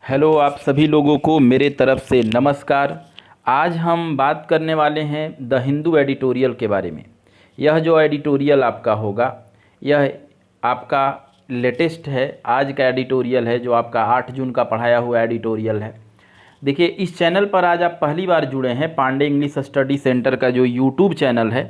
Hello, आप सभी लोगों को मेरे तरफ से नमस्कार। आज हम बात करने वाले हैं द हिंदू एडिटोरियल के बारे में। यह जो एडिटोरियल आपका होगा, यह आपका लेटेस्ट है। आज का एडिटोरियल है जो आपका 8 जून का पढ़ाया हुआ एडिटोरियल है। देखिए, इस चैनल पर आज आप पहली बार जुड़े हैं। पांडे इंग्लिश स्टडी सेंटर का जो यूट्यूब चैनल है,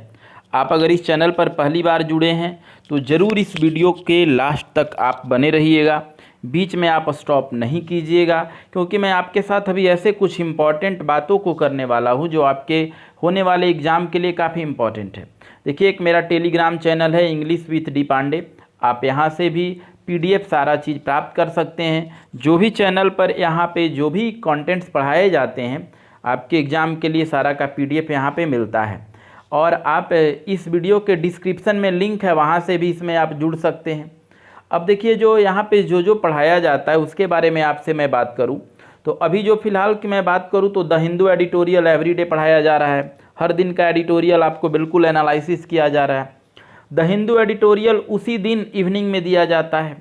आप अगर इस चैनल पर पहली बार जुड़े हैं तो ज़रूर इस वीडियो के लास्ट तक आप बने रहिएगा। बीच में आप स्टॉप नहीं कीजिएगा, क्योंकि मैं आपके साथ अभी ऐसे कुछ इम्पॉर्टेंट बातों को करने वाला हूं जो आपके होने वाले एग्ज़ाम के लिए काफ़ी इम्पॉर्टेंट है। देखिए, एक मेरा टेलीग्राम चैनल है इंग्लिश विथ डी पांडे। आप यहां से भी PDF सारा चीज़ प्राप्त कर सकते हैं। जो भी चैनल पर यहाँ पे जो भी कंटेंट्स पढ़ाए जाते हैं, आपके एग्ज़ाम के लिए सारा का PDF यहाँ पे मिलता है। और आप इस वीडियो के डिस्क्रिप्शन में लिंक है, वहाँ से भी इसमें आप जुड़ सकते हैं। अब देखिए, जो यहाँ पे जो पढ़ाया जाता है उसके बारे में आपसे मैं बात करूँ तो अभी जो फ़िलहाल की मैं बात करूँ तो द हिंदू एडिटोरियल एवरीडे पढ़ाया जा रहा है। हर दिन का एडिटोरियल आपको बिल्कुल एनालिसिस किया जा रहा है। द हिंदू एडिटोरियल उसी दिन इवनिंग में दिया जाता है।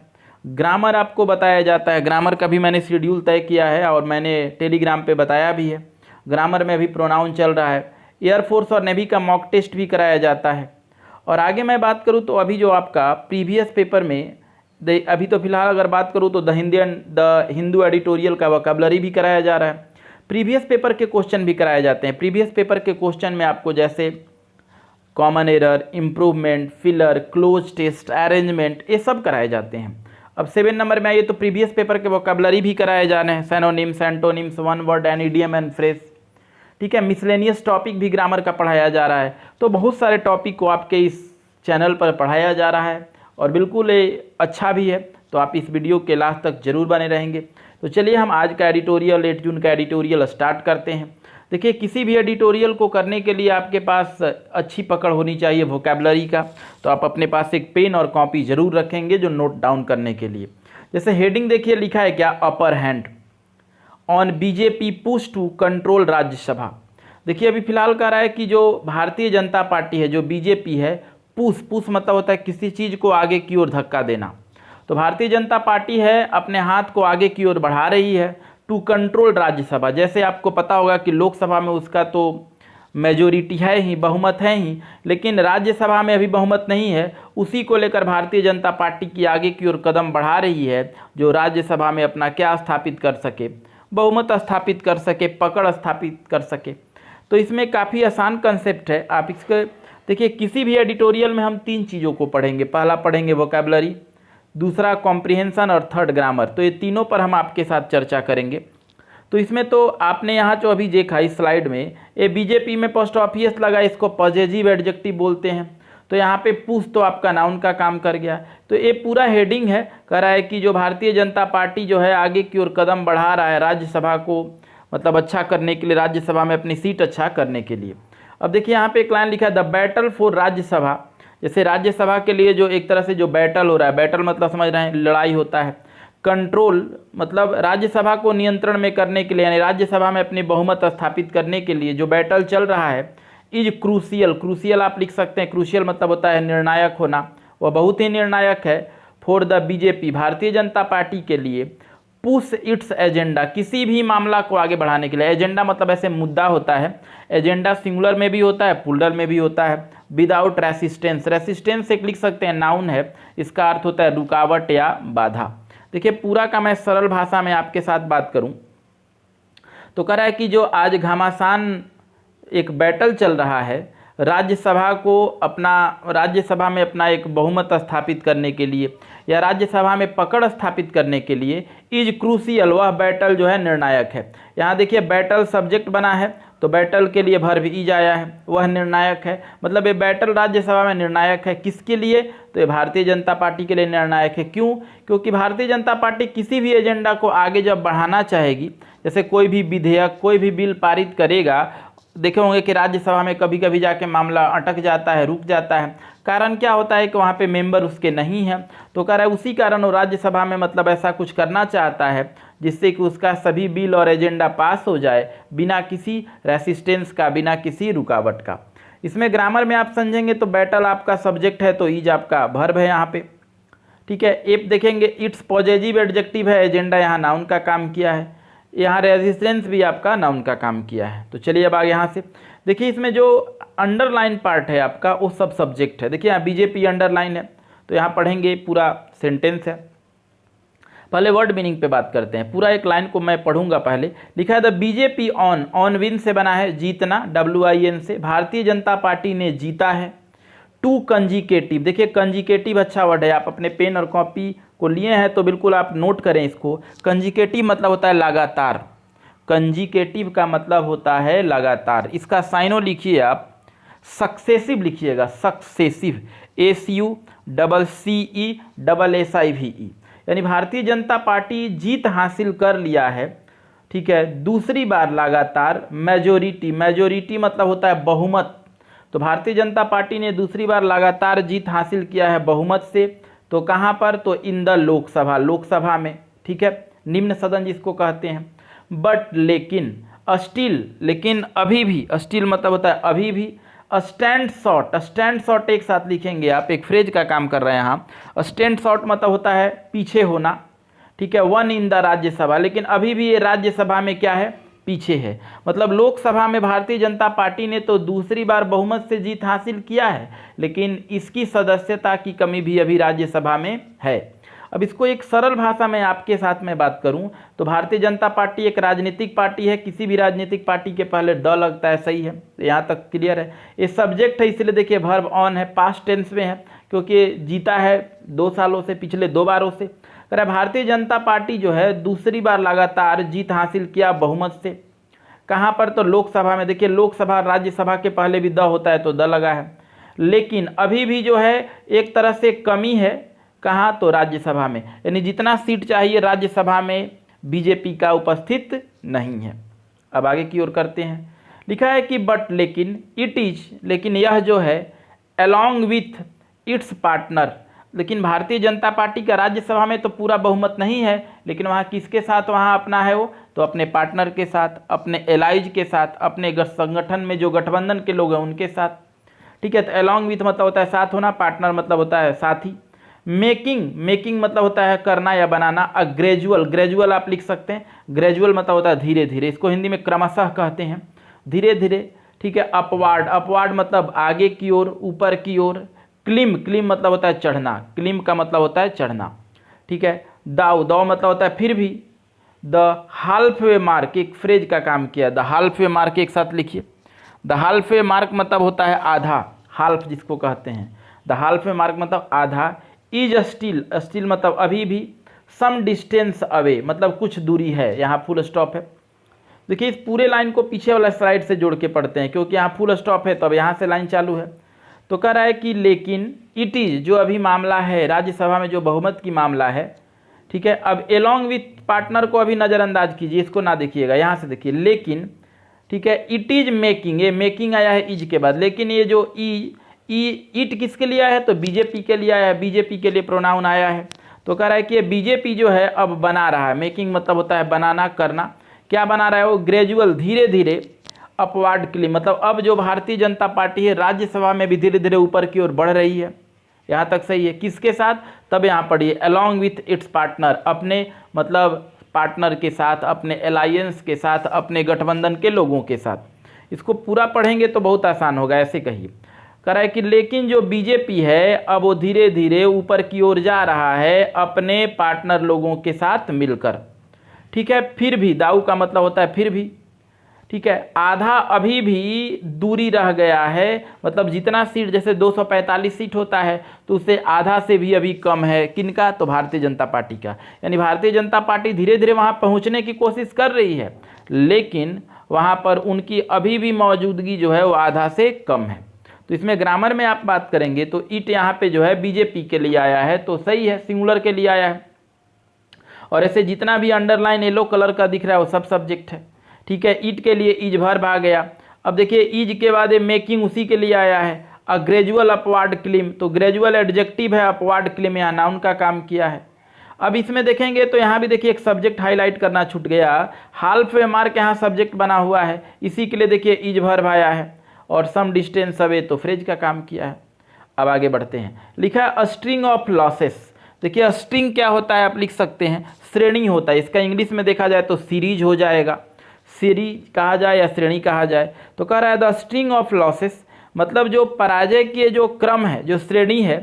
ग्रामर आपको बताया जाता है। ग्रामर का भी मैंने शेड्यूल तय किया है और मैंने टेलीग्राम पे बताया भी है। ग्रामर में अभी प्रोनाउन चल रहा है। एयरफोर्स और नेवी का मॉक टेस्ट भी कराया जाता है। और आगे मैं बात करूँ तो अभी जो आपका प्रीवियस पेपर में अभी तो फिलहाल अगर बात करूँ तो द हिंदू एडिटोरियल का वोकैबुलरी भी कराया जा रहा है। प्रीवियस पेपर के क्वेश्चन भी कराए जाते हैं। प्रीवियस पेपर के क्वेश्चन में आपको जैसे common error, improvement, filler, cloze test, arrangement, ये सब कराए जाते हैं। अब 7 नंबर में आइए तो प्रीवियस पेपर के वोकैबुलरी भी कराए जाने हैं। Synonyms, antonyms, one word and idiom and phrase. ठीक है, मिसलेनियस टॉपिक भी ग्रामर का पढ़ाया जा रहा है। तो बहुत सारे टॉपिक को आपके इस चैनल पर पढ़ाया जा रहा है और बिल्कुल अच्छा भी है। तो आप इस वीडियो के लास्ट तक जरूर बने रहेंगे। तो चलिए हम आज का एडिटोरियल 8 जून का एडिटोरियल स्टार्ट करते हैं। देखिए, किसी भी एडिटोरियल को करने के लिए आपके पास अच्छी पकड़ होनी चाहिए वोकैबुलरी का। तो आप अपने पास एक पेन और कॉपी ज़रूर रखेंगे जो नोट डाउन करने के लिए। जैसे हेडिंग देखिए, लिखा है क्या, upper hand on BJP push to control Rajya Sabha. देखिए, अभी फिलहाल कह रहा है कि जो भारतीय जनता पार्टी है, जो बीजेपी है, पुश मतलब होता है किसी चीज़ को आगे की ओर धक्का देना। तो भारतीय जनता पार्टी है अपने हाथ को आगे की ओर बढ़ा रही है टू कंट्रोल राज्यसभा। जैसे आपको पता होगा कि लोकसभा में उसका तो मेजोरिटी है ही, बहुमत है ही, लेकिन राज्यसभा में अभी बहुमत नहीं है। उसी को लेकर भारतीय जनता पार्टी की आगे की ओर कदम बढ़ा रही है, जो राज्यसभा में अपना क्या स्थापित कर सके, बहुमत स्थापित कर सके, पकड़ स्थापित कर सके। तो इसमें काफ़ी आसान कंसेप्ट है। आप इसके देखिए, किसी भी एडिटोरियल में हम 3 चीज़ों को पढ़ेंगे। पहला पढ़ेंगे वोकैबुलरी, दूसरा कॉम्प्रिहेंशन और थर्ड ग्रामर। तो ये तीनों पर हम आपके साथ चर्चा करेंगे। तो इसमें तो आपने यहाँ जो अभी देखा इस स्लाइड में, ये बीजेपी में पोस्ट ऑफिस लगा, इसको पॉजिटिव एडजेक्टिव बोलते हैं। तो यहाँ पे पुश तो आपका नाउन का काम कर गया। तो ये पूरा हेडिंग है, कह रहा है कि जो भारतीय जनता पार्टी जो है आगे की ओर कदम बढ़ा रहा है राज्यसभा को मतलब अच्छा करने के लिए, राज्यसभा में अपनी सीट अच्छा करने के लिए। अब देखिए, यहाँ पे एक लाइन लिखा है, द बैटल फॉर राज्यसभा। जैसे राज्यसभा के लिए जो एक तरह से जो बैटल हो रहा है, बैटल मतलब समझ रहे हैं लड़ाई होता है। कंट्रोल मतलब राज्यसभा को नियंत्रण में करने के लिए, यानी राज्यसभा में अपनी बहुमत स्थापित करने के लिए जो बैटल चल रहा है, इज क्रूशियल। क्रूशियल आप लिख सकते हैं। क्रूशियल मतलब होता है निर्णायक होना, वह बहुत ही निर्णायक है। For the BJP, Bharatiya Janata party के लिए, पुश इट्स एजेंडा, किसी भी मामला को आगे बढ़ाने के लिए। एजेंडा मतलब ऐसे मुद्दा होता है। एजेंडा सिंगुलर में भी होता है, प्लूरल में भी होता है। विदाउट रेसिस्टेंस, रेसिस्टेंस एक लिख सकते हैं, नाउन है, इसका अर्थ होता है रुकावट या बाधा। देखिए, पूरा का मैं सरल भाषा में आपके साथ बात करूं तो कह रहा है कि जो आज घमासान एक बैटल चल रहा है राज्यसभा में अपना एक बहुमत स्थापित करने के लिए या राज्यसभा में पकड़ स्थापित करने के लिए, इज क्रूशियल, वह बैटल जो है निर्णायक है। यहाँ देखिए, बैटल सब्जेक्ट बना है तो बैटल के लिए वर्ब इज आया है, वह निर्णायक है। मतलब ये बैटल राज्यसभा में निर्णायक है। किसके लिए? तो ये भारतीय जनता पार्टी के लिए निर्णायक है। क्यों? क्योंकि भारतीय जनता पार्टी किसी भी एजेंडा को आगे जब बढ़ाना चाहेगी, जैसे कोई भी विधेयक, कोई भी बिल पारित करेगा, देखे होंगे कि राज्यसभा में कभी कभी जाके मामला अटक जाता है, रुक जाता है। कारण क्या होता है कि वहाँ पे मेंबर उसके नहीं हैं। तो कह रहा है उसी कारण वो राज्यसभा में मतलब ऐसा कुछ करना चाहता है जिससे कि उसका सभी बिल और एजेंडा पास हो जाए बिना किसी रेसिस्टेंस का, बिना किसी रुकावट का। इसमें ग्रामर में आप समझेंगे तो बैटल आपका सब्जेक्ट है तो ईज आपका वर्ब है यहाँ पे। ठीक है। एप देखेंगे इट्स पॉजिटिव एडजेक्टिव है, एजेंडा यहाँ नाउन का काम किया है, यहाँ रेजिस्टेंस भी आपका नाउन का काम किया है। तो चलिए अब आगे यहाँ से देखिए, इसमें जो अंडरलाइन पार्ट है आपका वो सब सब्जेक्ट है। देखिए यहाँ बीजेपी अंडरलाइन है, तो यहाँ पढ़ेंगे पूरा सेंटेंस है। पहले वर्ड मीनिंग पे बात करते हैं, पूरा एक लाइन को मैं पढ़ूंगा। पहले लिखा है द बीजेपी ऑन विन से बना है, जीतना WIN से, भारतीय जनता पार्टी ने जीता है। टू कंजिकेटिव, देखिए कंजिकेटिव अच्छा वर्ड है, आप अपने पेन और कॉपी को लिए हैं तो बिल्कुल आप नोट करें इसको। कंजिकेटिव मतलब होता है लगातार, कंजिकेटिव का मतलब होता है लगातार। इसका साइनो लिखिए आप, सक्सेसिव लिखिएगा, सक्सेसिव, SUCCESSIVE, यानी भारतीय जनता पार्टी जीत हासिल कर लिया है, ठीक है, दूसरी बार लगातार। मेजोरिटी, मेजोरिटी मतलब होता है बहुमत, तो भारतीय जनता पार्टी ने दूसरी बार लगातार जीत हासिल किया है बहुमत से। तो कहाँ पर, तो इन द लोकसभा, लोकसभा में, ठीक है, निम्न सदन जिसको कहते हैं। बट लेकिन, स्टिल, लेकिन अभी भी, स्टिल मतलब होता है अभी भी। स्टैंड शॉर्ट, स्टैंड शॉर्ट एक साथ लिखेंगे आप, एक फ्रेज का काम कर रहे हैं यहाँ। स्टैंड शॉर्ट मतलब होता है पीछे होना, ठीक है। वन इन द राज्यसभा, लेकिन अभी भी ये राज्यसभा में क्या है, पीछे है। मतलब लोकसभा में भारतीय जनता पार्टी ने तो दूसरी बार बहुमत से जीत हासिल किया है, लेकिन इसकी सदस्यता की कमी भी अभी राज्यसभा में है। अब इसको एक सरल भाषा में आपके साथ में बात करूं तो भारतीय जनता पार्टी एक राजनीतिक पार्टी है, किसी भी राजनीतिक पार्टी के पहले द लगता है, सही है, तो यहाँ तक क्लियर है। ये सब्जेक्ट है, इसलिए देखिए वर्ब ऑन है, पास्ट टेंस में है, क्योंकि जीता है 2 सालों से, पिछले 2 बारों से। कह रहा भारतीय जनता पार्टी जो है दूसरी बार लगातार जीत हासिल किया बहुमत से। कहाँ पर, तो लोकसभा में। देखिए लोकसभा, राज्यसभा के पहले भी द होता है तो द लगा है, लेकिन अभी भी जो है एक तरह से कमी है। कहाँ, तो राज्यसभा में, यानी जितना सीट चाहिए राज्यसभा में बीजेपी का उपस्थित नहीं है। अब आगे की ओर करते हैं, लिखा है कि बट लेकिन, इट इज, लेकिन यह जो है, अलोंग विथ इट्स पार्टनर, लेकिन भारतीय जनता पार्टी का राज्यसभा में तो पूरा बहुमत नहीं है, लेकिन वहाँ किसके साथ वहाँ अपना है वो, तो अपने पार्टनर के साथ, अपने एलाइज के साथ, अपने संगठन में जो गठबंधन के लोग हैं उनके साथ, ठीक है। तो अलोंग विथ मतलब होता है साथ होना, पार्टनर मतलब होता है साथी। मेकिंग, मेकिंग मतलब होता है करना या बनाना। ग्रेजुअल, ग्रेजुअल आप लिख सकते हैं, ग्रेजुअल मतलब होता है धीरे धीरे, इसको हिंदी में क्रमशः कहते हैं, धीरे धीरे, ठीक है। अपवार्ड, अपवार्ड मतलब आगे की ओर, ऊपर की ओर। क्लिम, क्लिम मतलब होता है चढ़ना, क्लिम का मतलब होता है चढ़ना, ठीक है। दाव, दाव मतलब होता है फिर भी। द हाल्फ वे मार्क, एक फ्रेज का काम किया, द हाल्फ वे मार्क एक साथ लिखिए। द हाल्फ वे मार्क मतलब होता है आधा, हाल्फ जिसको कहते हैं, द हाल्फ वे मार्क मतलब आधा। इज स्टिल, स्टिल मतलब अभी भी। सम डिस्टेंस अवे मतलब कुछ दूरी है, यहाँ फुल स्टॉप है। देखिए इस पूरे लाइन को पीछे वाला स्लाइड से जोड़ के पढ़ते हैं, क्योंकि यहाँ फुल स्टॉप है तो अब यहाँ से लाइन चालू है। तो कह रहा है कि लेकिन इट इज़, जो अभी मामला है राज्यसभा में जो बहुमत की मामला है, ठीक है। अब एलोंग विथ पार्टनर को अभी नज़रअंदाज कीजिए, इसको ना देखिएगा, यहाँ से देखिए लेकिन, ठीक है। इट इज मेकिंग, ये मेकिंग आया है इज के बाद, लेकिन ये जो इट किसके लिए आया है, तो बीजेपी के लिए आया है, बीजेपी के लिए प्रोनाउन आया है। तो कह रहा है कि ये बीजेपी जो है अब बना रहा है, मेकिंग मतलब होता है बनाना, करना। क्या बना रहा है वो, ग्रेजुअल, धीरे धीरे। अपवार्ड क्लिम मतलब अब जो भारतीय जनता पार्टी है राज्यसभा में भी धीरे धीरे ऊपर की ओर बढ़ रही है, यहाँ तक सही है। किसके साथ, तब यहाँ पढ़िए, अलोंग विथ इट्स पार्टनर, अपने मतलब पार्टनर के साथ, अपने अलायंस के साथ, अपने गठबंधन के लोगों के साथ। इसको पूरा पढ़ेंगे तो बहुत आसान होगा, ऐसे कहिए। कह रहा है कि लेकिन जो बीजेपी है अब वो धीरे धीरे ऊपर की ओर जा रहा है अपने पार्टनर लोगों के साथ मिलकर, ठीक है। फिर भी, दाऊ का मतलब होता है फिर भी, ठीक है। आधा अभी भी दूरी रह गया है, मतलब जितना सीट, जैसे 245 सीट होता है तो उससे आधा से भी अभी कम है, किनका, तो भारतीय जनता पार्टी का। यानी भारतीय जनता पार्टी धीरे धीरे वहाँ पहुँचने की कोशिश कर रही है, लेकिन वहाँ पर उनकी अभी भी मौजूदगी जो है वो आधा से कम है। तो इसमें ग्रामर में आप बात करेंगे तो इट यहाँ पे जो है बीजेपी के लिए आया है, तो सही है, सिंगुलर के लिए आया है। और ऐसे जितना भी अंडरलाइन येलो कलर का दिख रहा है वो सब सब्जेक्ट है, ठीक है। ईट के लिए इज वर्ब आ गया। अब देखिए इज के बाद मेकिंग उसी के लिए आया है। अ ग्रेजुअल अपवार्ड क्लिम, तो ग्रेजुअल एडजेक्टिव है, अपवार्ड क्लिम यहाँ नाउन का काम किया है। अब इसमें देखेंगे तो यहाँ भी देखिए एक सब्जेक्ट हाईलाइट करना छूट गया, हाल्फ वे मार्क यहाँ सब्जेक्ट बना हुआ है, इसी के लिए देखिए इज वर्ब आया है, और सम डिस्टेंस अवे तो फ्रेज का काम किया है। अब आगे बढ़ते हैं, लिखा है अ स्ट्रिंग ऑफ लॉसेस। देखिए स्ट्रिंग क्या होता है आप लिख सकते हैं, श्रेणी होता है। इसका इंग्लिश में देखा जाए तो सीरीज हो जाएगा, सीरीज कहा जाए या श्रेणी कहा जाए। तो कह रहा है द स्ट्रिंग ऑफ लॉसेस, मतलब जो पराजय के जो क्रम है, जो श्रेणी है,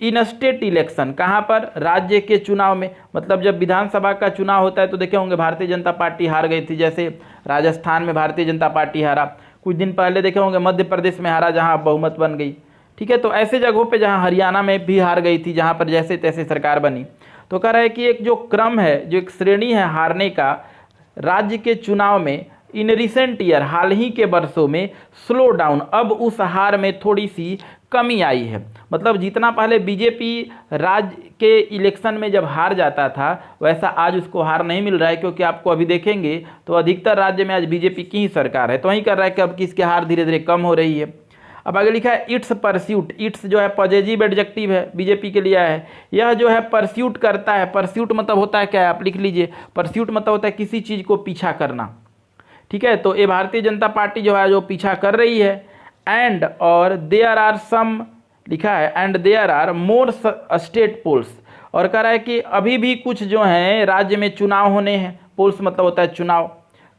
इन स्टेट इलेक्शन, कहाँ पर, राज्य के चुनाव में। मतलब जब विधानसभा का चुनाव होता है तो देखे होंगे भारतीय जनता पार्टी हार गई थी, जैसे राजस्थान में भारतीय जनता पार्टी हारा, कुछ दिन पहले देखे होंगे मध्य प्रदेश में हारा जहाँ बहुमत बन गई। ठीक है, तो ऐसे जगहों पे जहाँ हरियाणा में भी हार गई थी, जहाँ पर जैसे तैसे सरकार बनी। तो कह रहा है कि एक जो क्रम है, जो एक श्रेणी है हारने का राज्य के चुनाव में, इन रिसेंट ईयर, हाल ही के वर्षों में, स्लो डाउन, अब उस हार में थोड़ी सी कमी आई है। मतलब जितना पहले बीजेपी राज्य के इलेक्शन में जब हार जाता था, वैसा आज उसको हार नहीं मिल रहा है, क्योंकि आपको अभी देखेंगे तो अधिकतर राज्य में आज बीजेपी की ही सरकार है। तो वही कर रहा है कि अब किसकी हार धीरे धीरे कम हो रही है। अब आगे लिखा है इट्स परस्यूट, इट्स जो है पॉजिटिव एडजेक्टिव है, बीजेपी के लिए है। यह जो है परस्यूट करता है, परस्यूट मतलब होता है क्या है आप लिख लीजिए, परस्यूट मतलब होता है किसी चीज़ को पीछा करना। ठीक है, तो ये भारतीय जनता पार्टी जो है जो पीछा कर रही है। एंड और देयर आर सम, लिखा है and there are more state polls, और कह रहा है कि अभी भी कुछ जो हैं राज्य में चुनाव होने हैं। पोल्स मतलब होता है चुनाव,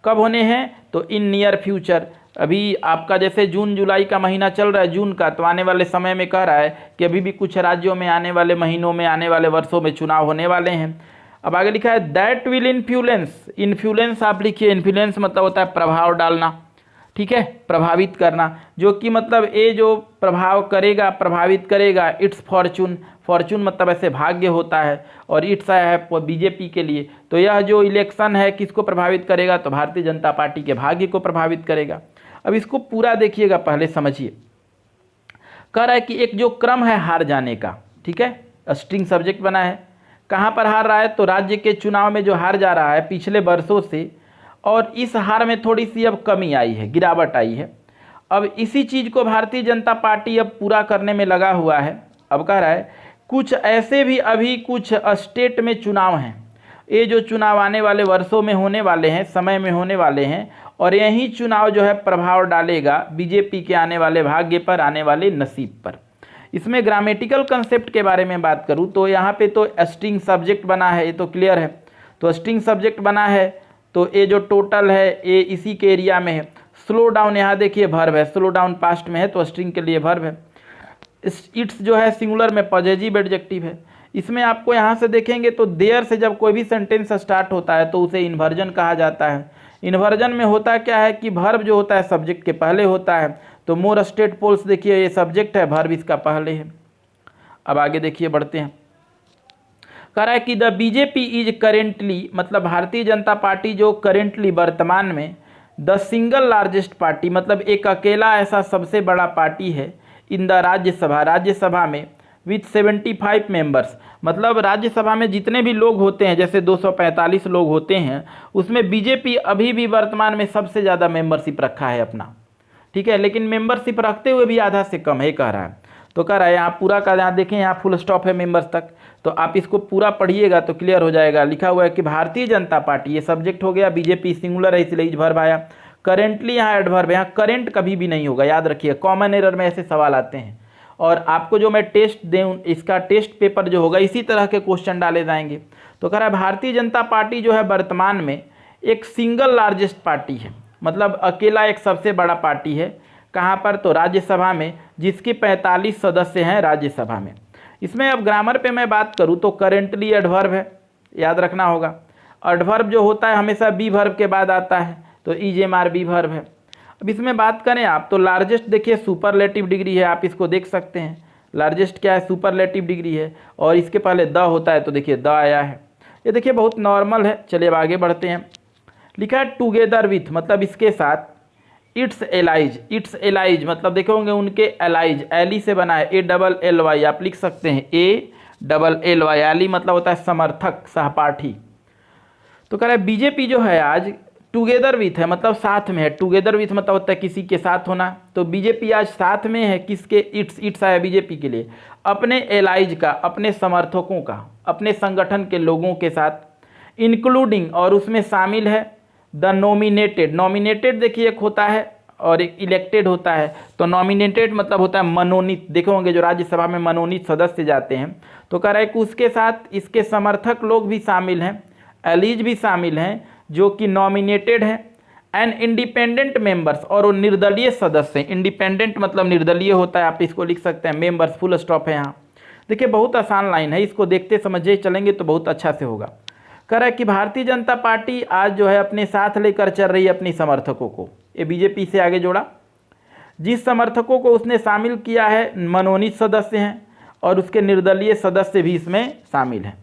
कब होने हैं, तो इन नियर फ्यूचर, अभी आपका जैसे जून जुलाई का महीना चल रहा है जून का, तो आने वाले समय में कह रहा है कि अभी भी कुछ राज्यों में आने वाले महीनों में, आने वाले वर्षों में चुनाव होने वाले हैं। अब आगे लिखा है दैट विल इन्फ्लुएंस, इन्फ्लुएंस आप लिखिए, इन्फ्लुएंस मतलब होता है प्रभाव डालना। ठीक है, प्रभावित करना, जो कि मतलब ये जो प्रभाव करेगा, प्रभावित करेगा, इट्स फॉर्चून, फॉर्चून मतलब ऐसे भाग्य होता है, और इट्स है बीजेपी के लिए। तो यह जो इलेक्शन है किसको प्रभावित करेगा, तो भारतीय जनता पार्टी के भाग्य को प्रभावित करेगा। अब इसको पूरा देखिएगा, पहले समझिए। कह रहा है कि एक जो क्रम है हार जाने का, ठीक है, स्ट्रिंग सब्जेक्ट बना है, कहाँ पर हार रहा है, तो राज्य के चुनाव में जो हार जा रहा है पिछले वर्षों से, और इस हार में थोड़ी सी अब कमी आई है, गिरावट आई है। अब इसी चीज़ को भारतीय जनता पार्टी अब पूरा करने में लगा हुआ है। अब कह रहा है कुछ ऐसे भी अभी कुछ स्टेट में चुनाव हैं, ये जो चुनाव आने वाले वर्षों में होने वाले हैं, समय में होने वाले हैं, और यही चुनाव जो है प्रभाव डालेगा बीजेपी के आने वाले भाग्य पर, आने वाले नसीब पर। इसमें ग्रामेटिकल कंसेप्ट के बारे में बात करूं तो यहाँ पे तो स्ट्रिंग सब्जेक्ट बना है, ये तो क्लियर है। तो स्ट्रिंग सब्जेक्ट बना है तो ये जो टोटल है ये इसी के एरिया में है। स्लो डाउन यहाँ देखिए वर्ब है, स्लो डाउन पास्ट में है तो स्ट्रिंग के लिए वर्ब है। इट्स जो है सिंगुलर में पॉजिटिव एडजेक्टिव है। इसमें आपको यहाँ से देखेंगे तो देयर से जब कोई भी सेंटेंस स्टार्ट होता है तो उसे इन्वर्जन कहा जाता है। इन्वर्जन में होता क्या है कि वर्ब जो होता है सब्जेक्ट के पहले होता है। तो मोर स्टेट पोल्स देखिए ये सब्जेक्ट है, वर्ब इसका पहले है। अब आगे देखिए बढ़ते हैं, कह रहा है कि द बीजेपी इज करेंटली, मतलब भारतीय जनता पार्टी जो करेंटली वर्तमान में, द सिंगल लार्जेस्ट पार्टी, मतलब एक अकेला ऐसा सबसे बड़ा पार्टी है, इन द राज्यसभा, राज्यसभा में, विथ 75 मेंबर्स, मतलब राज्यसभा में जितने भी लोग होते हैं, जैसे 245 लोग होते हैं, उसमें बीजेपी अभी भी वर्तमान में सबसे ज़्यादा मेंबरशिप रखा है अपना। ठीक है, लेकिन मेंबरशिप रखते हुए भी आधा से कम है कह रहा है। तो कह रहा है यहाँ पूरा का, यहाँ देखें यहाँ फुल स्टॉप है मेंबर्स तक, तो आप इसको पूरा पढ़िएगा तो क्लियर हो जाएगा। लिखा हुआ है कि भारतीय जनता पार्टी, ये सब्जेक्ट हो गया, बीजेपी सिंगुलर है इसलिए इज वर्ब आया, करेंटली यहाँ एडवर्ब, यहाँ करेंट कभी भी नहीं होगा, याद रखिए, कॉमन एरर में ऐसे सवाल आते हैं। और आपको जो मैं टेस्ट दूँ, इसका टेस्ट पेपर जो होगा इसी तरह के क्वेश्चन डाले जाएंगे। तो कह रहा है भारतीय जनता पार्टी जो है वर्तमान में एक सिंगल लार्जेस्ट पार्टी है, मतलब अकेला एक सबसे बड़ा पार्टी है। कहाँ पर, तो राज्यसभा में, जिसके 45 सदस्य हैं राज्यसभा में। इसमें अब ग्रामर पे मैं बात करूँ तो करेंटली एडवर्ब है, याद रखना होगा। एडवर्ब जो होता है हमेशा बी वर्ब के बाद आता है, तो ईजेएमआर बी वर्ब है। अब इसमें बात करें आप तो लार्जेस्ट देखिए सुपरलेटिव डिग्री है, आप इसको देख सकते हैं। लार्जेस्ट क्या है, सुपरलेटिव डिग्री है, और इसके पहले द होता है तो देखिए द आया है। ये देखिए बहुत नॉर्मल है। चलिए अब आगे बढ़ते हैं। लिखा है टुगेदर विथ, मतलब इसके साथ। इट्स एलाइज, इट्स एलाइज मतलब देखे होंगे उनके एलाइज, एली से बना है, ALLY आप लिख सकते हैं, ALLY, एली मतलब होता है समर्थक, सहपाठी। तो कह रहा है बीजेपी जो है आज टुगेदर विथ है, मतलब साथ में है। टुगेदर विथ मतलब होता है किसी के साथ होना, तो बीजेपी आज साथ में है किसके, इट्स आया बीजेपी के लिए, अपने एलाइज का, अपने समर्थकों का, अपने संगठन के लोगों के साथ, इंक्लूडिंग और उसमें शामिल है द नॉमिनेटेड। नॉमिनेटेड देखिए एक होता है और एक इलेक्टेड होता है। तो नॉमिनेटेड मतलब होता है मनोनीत, देखे होंगे जो राज्यसभा में मनोनीत सदस्य जाते हैं। तो कह रहा है कि उसके साथ इसके समर्थक लोग भी शामिल हैं, एलीज भी शामिल हैं जो कि नॉमिनेटेड हैं, एंड इंडिपेंडेंट मेंबर्स, और वो निर्दलीय सदस्य हैं। इंडिपेंडेंट मतलब निर्दलीय होता है, आप इसको लिख सकते हैं, मेंबर्स फुल स्टॉप है यहाँ। देखिए बहुत आसान लाइन है, इसको देखते समझे चलेंगे तो बहुत अच्छा से होगा। कह रहा है कि भारतीय जनता पार्टी आज जो है अपने साथ लेकर चल रही है अपनी समर्थकों को, ये बीजेपी से आगे जोड़ा, जिस समर्थकों को उसने शामिल किया है मनोनीत सदस्य हैं और उसके निर्दलीय सदस्य भी इसमें शामिल हैं।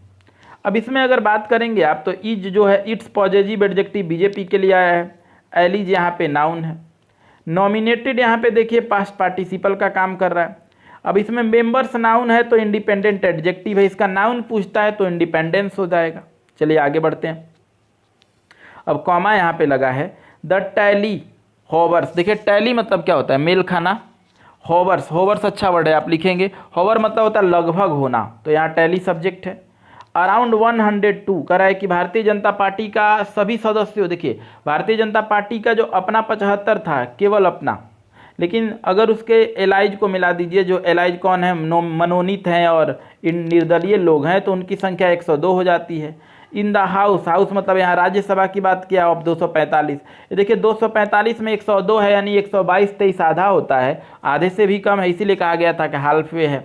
अब इसमें अगर बात करेंगे आप तो इज जो है इट्स पॉजिटिव एडजेक्टिव बीजेपी के लिए आया है, एलीज यहाँ पे नाउन है, नॉमिनेटेड यहाँ पे देखिए पास्ट पार्टिसिपल का काम कर रहा है। अब इसमें मेंबर्स नाउन है तो इंडिपेंडेंट एडजेक्टिव है, इसका नाउन पूछता है तो इंडिपेंडेंस हो जाएगा। चलिए आगे बढ़ते हैं। अब कॉमा यहाँ पे लगा है, द टैली हॉवर्स, देखिए टैली मतलब क्या होता है, मेल खाना, हॉवर्स, हॉवर्स अच्छा वर्ड है, आप लिखेंगे हॉवर मतलब होता है लगभग होना, तो यहाँ टैली सब्जेक्ट है। अराउंड 102 कह रहा है कि भारतीय जनता पार्टी का सभी सदस्यों, देखिए भारतीय जनता पार्टी का जो अपना 75 था केवल अपना, लेकिन अगर उसके एलाइज को मिला दीजिए, जो एलाइज कौन है, मनोनीत हैं और इन निर्दलीय लोग हैं, तो उनकी संख्या 102 हो जाती है। इन द हाउस, हाउस मतलब यहाँ राज्यसभा की बात किया, अब 245, ये देखिए 245 में 102 है यानी 122, 23 आधा होता है, आधे से भी कम है, इसीलिए कहा गया था कि हाल्फ वे है।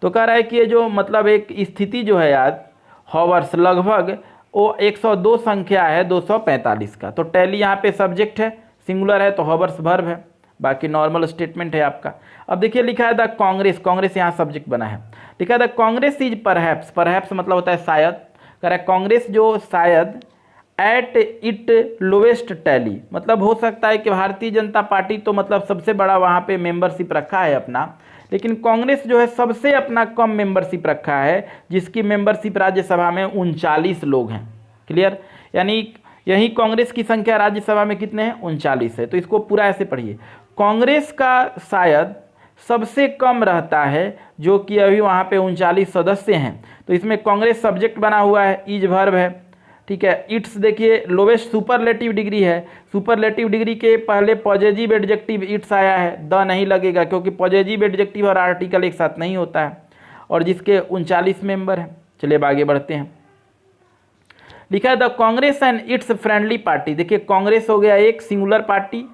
तो कह रहा है कि ये जो मतलब एक स्थिति जो है आज हॉवर्स लगभग, वो 102 संख्या है 245 का। तो टैली यहाँ पे सब्जेक्ट है, सिंगुलर है तो हॉवर्स वर्ब है, बाकी नॉर्मल स्टेटमेंट है आपका। अब देखिए लिखा है द कांग्रेस, कांग्रेस यहाँ सब्जेक्ट बना है, लिखा है the Congress is perhaps, perhaps मतलब होता है शायद, कह रहा है कांग्रेस जो शायद एट इट लोवेस्ट टैली, मतलब हो सकता है कि भारतीय जनता पार्टी तो मतलब सबसे बड़ा वहाँ पे मेंबरशिप रखा है अपना, लेकिन कांग्रेस जो है सबसे अपना कम मेंबरशिप रखा है, जिसकी मेंबरशिप राज्यसभा में 39 लोग हैं। क्लियर, यानी यही कांग्रेस की संख्या राज्यसभा में कितने हैं, 39 है। तो इसको पूरा ऐसे पढ़िए, कांग्रेस का शायद सबसे कम रहता है, जो कि अभी वहाँ पे 39 सदस्य हैं। तो इसमें कांग्रेस सब्जेक्ट बना हुआ है, इज वर्ब है, ठीक है। इट्स देखिए लोवेस्ट सुपरलेटिव डिग्री है, सुपरलेटिव डिग्री के पहले पॉजिटिव एडजेक्टिव इट्स आया है, द नहीं लगेगा क्योंकि पॉजिटिव एडजेक्टिव और आर्टिकल एक साथ नहीं होता है, और जिसके 39 मेंबर हैं। चलिए आगे बढ़ते हैं। लिखा है the Congress and it's friendly party, देखिए कांग्रेस हो गया एक सिंगुलर पार्टी,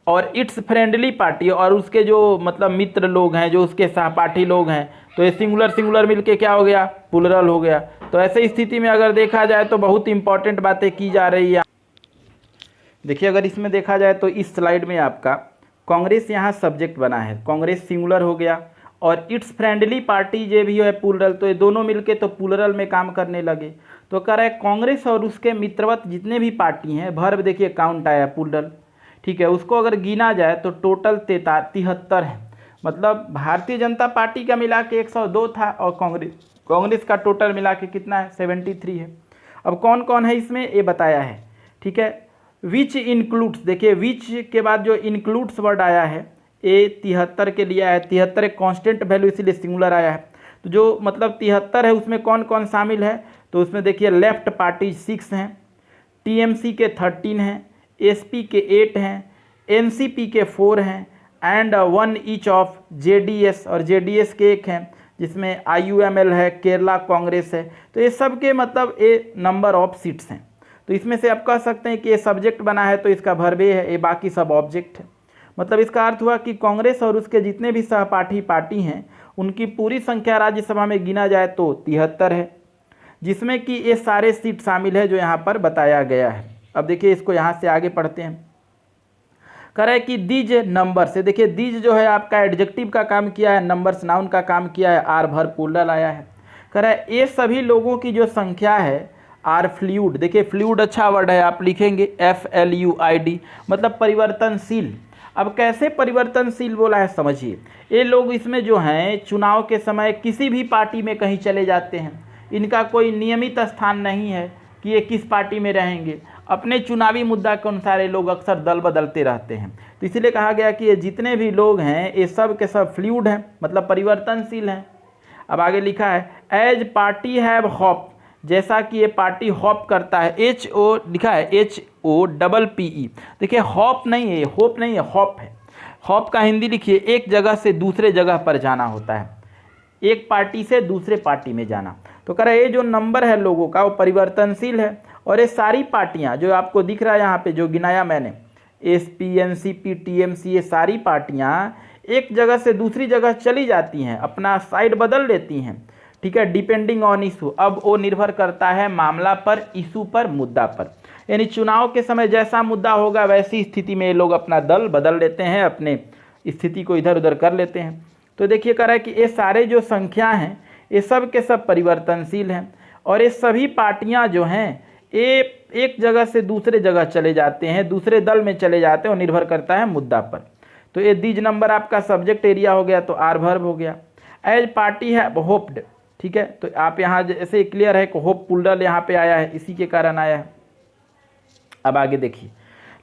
और इट्स फ्रेंडली पार्टी और उसके जो मतलब मित्र लोग हैं, जो उसके सहपाठी लोग हैं, तो ये सिंगुलर सिंगुलर मिलके क्या हो गया, प्लुरल हो गया। तो ऐसे स्थिति में अगर देखा जाए तो बहुत इंपॉर्टेंट बातें की जा रही है। देखिए अगर इसमें देखा जाए तो इस स्लाइड में आपका कांग्रेस यहाँ सब्जेक्ट बना है, कांग्रेस सिंगुलर हो गया, और इट्स फ्रेंडली पार्टी जे भी है प्लुरल, तो ये दोनों मिलके तो प्लुरल में काम करने लगे। तो कह रहा है कांग्रेस और उसके मित्रवत जितने भी पार्टी हैं, वर्ब देखिए काउंट आया प्लुरल, ठीक है, उसको अगर गिना जाए तो टोटल 73 है, मतलब भारतीय जनता पार्टी का मिला के 102 था और कांग्रेस का टोटल मिला के कितना है, 73 है। अब कौन कौन है इसमें ये बताया है, ठीक है। विच इंक्लूड्स, देखिए विच के बाद जो इंक्लूड्स वर्ड आया है ये 73 के लिए आया है, 73 एक कॉन्स्टेंट वैल्यू इसीलिए सिंगुलर आया है। तो जो मतलब 73 है उसमें कौन कौन शामिल है, तो उसमें देखिए लेफ्ट पार्टी 6 हैं, टीएमसी के 13 हैं, एसपी के 8 हैं, एनसीपी के 4 हैं, एंड 1 ईच ऑफ जेडीएस, और जेडीएस के 1 हैं, जिसमें आईयूएमएल है, केरला कांग्रेस है। तो ये सब के मतलब ये नंबर ऑफ सीट्स हैं। तो इसमें से आप कह सकते हैं कि ये सब्जेक्ट बना है तो इसका वर्ब है, ये बाकी सब ऑब्जेक्ट है। मतलब इसका अर्थ हुआ कि कांग्रेस और उसके जितने भी सहपाठी पार्टी हैं उनकी पूरी संख्या राज्यसभा में गिना जाए तो 73 है, जिसमें कि ये सारे सीट शामिल है जो यहाँ पर बताया गया है। अब देखिए इसको यहाँ से आगे पढ़ते हैं। कह रहा है कि दीज नंबर से, देखिए दीज जो है आपका एडजेक्टिव का काम किया है, नंबर्स नाउन का काम किया है, आर भर प्लुरल आया है। कह रहा है ये सभी लोगों की जो संख्या है आर फ्लूइड, देखिए फ्लूइड अच्छा वर्ड है, आप लिखेंगे FLUID, मतलब परिवर्तनशील। अब कैसे परिवर्तनशील बोला है समझिए, ये लोग इसमें जो हैं चुनाव के समय किसी भी पार्टी में कहीं चले जाते हैं, इनका कोई नियमित स्थान नहीं है कि ये किस पार्टी में रहेंगे, अपने चुनावी मुद्दा के अनुसार ये लोग अक्सर दल बदलते रहते हैं। तो इसीलिए कहा गया कि ये जितने भी लोग हैं ये सब के सब फ्लूइड हैं, मतलब परिवर्तनशील हैं। अब आगे लिखा है एज पार्टी हैव होप, जैसा कि ये पार्टी हॉप करता है, HO लिखा है, HOPPE। देखिए हॉप नहीं है, होप नहीं है, हॉप है। हॉप का हिंदी लिखिए, एक जगह से दूसरे जगह पर जाना होता है, एक पार्टी से दूसरे पार्टी में जाना। तो कह रहा है ये जो नंबर है लोगों का वो परिवर्तनशील है, और ये सारी पार्टियां जो आपको दिख रहा है यहाँ पे जो गिनाया मैंने, SP, NCP, TMC, ये सारी पार्टियां एक जगह से दूसरी जगह चली जाती हैं, अपना साइड बदल लेती हैं, ठीक है, डिपेंडिंग ऑन इशू। अब वो निर्भर करता है मामला पर, इशू पर, मुद्दा पर। यानी चुनाव के समय जैसा मुद्दा होगा वैसी स्थिति में ये लोग अपना दल बदल लेते हैं, अपने स्थिति को इधर उधर कर लेते हैं। तो देखिए कह रहा है कि ये सारे जो संख्या हैं ये सब के सब परिवर्तनशील हैं, और ये सभी पार्टियां जो हैं ये एक जगह से दूसरे जगह चले जाते हैं, दूसरे दल में चले जाते हैं, और निर्भर करता है मुद्दा पर। तो ये दीज नंबर आपका सब्जेक्ट एरिया हो गया, तो आर वर्ब हो गया। एज पार्टी है होप्ड, ठीक है, तो आप यहाँ जैसे क्लियर है कि होप पुल्डल यहाँ पे आया है, इसी के कारण आया है। अब आगे देखिए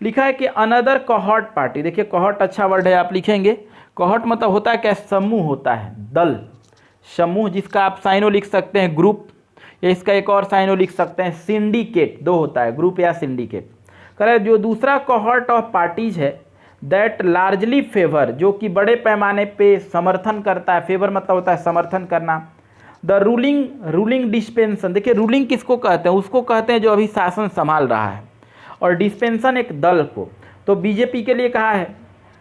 लिखा है कि अनदर कोहॉर्ट पार्टी। देखिए कोहॉर्ट अच्छा वर्ड है, आप लिखेंगे। कोहॉर्ट मतलब होता है क्या, समूह होता है, दल, समूह, जिसका आप साइनो लिख सकते हैं ग्रुप, या इसका एक और साइनो लिख सकते हैं सिंडिकेट, दो होता है, ग्रुप या सिंडिकेट। करें जो दूसरा कोहॉर्ट ऑफ पार्टीज है दैट लार्जली फेवर, जो कि बड़े पैमाने पे समर्थन करता है, फेवर मतलब होता है समर्थन करना, द रूलिंग डिस्पेंसन। देखिए रूलिंग किसको कहते हैं, उसको कहते हैं जो अभी शासन संभाल रहा है, और डिस्पेंसन एक दल को। तो बीजेपी के लिए कहा है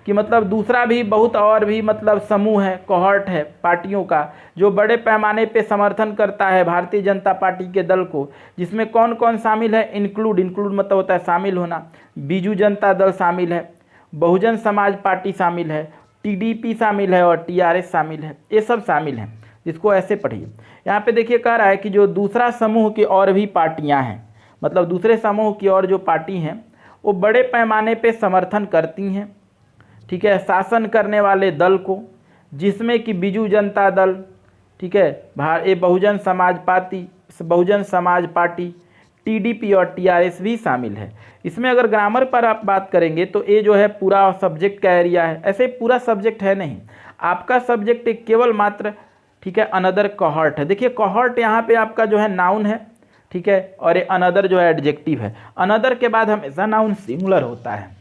कि मतलब दूसरा भी बहुत और भी मतलब समूह है, कोहॉर्ट है पार्टियों का, जो बड़े पैमाने पे समर्थन करता है भारतीय जनता पार्टी के दल को, जिसमें कौन कौन शामिल है, इंक्लूड मतलब होता है शामिल होना, बीजू जनता दल शामिल है, बहुजन समाज पार्टी शामिल है, TDP शामिल है, और TRS शामिल है, ये सब शामिल हैं, जिसको ऐसे पढ़िए। यहाँ पे देखिए कह रहा है कि जो दूसरा समूह की और भी पार्टियाँ हैं, मतलब दूसरे समूह की और जो पार्टी हैं वो बड़े पैमाने पे समर्थन करती हैं, ठीक है, शासन करने वाले दल को, जिसमें कि बीजू जनता दल, ठीक है, बहुजन समाज पार्टी, TDP और TRS भी शामिल है। इसमें अगर ग्रामर पर आप बात करेंगे तो ये जो है पूरा सब्जेक्ट का एरिया है, ऐसे पूरा सब्जेक्ट है नहीं, आपका सब्जेक्ट एक केवल मात्र, ठीक है, अनदर कोहॉर्ट है। देखिए कोहॉर्ट यहाँ पे आपका जो है नाउन है, ठीक है, और ये अनदर जो है एडजेक्टिव है। अनदर के बाद हमेशा नाउन सिंगुलर होता है,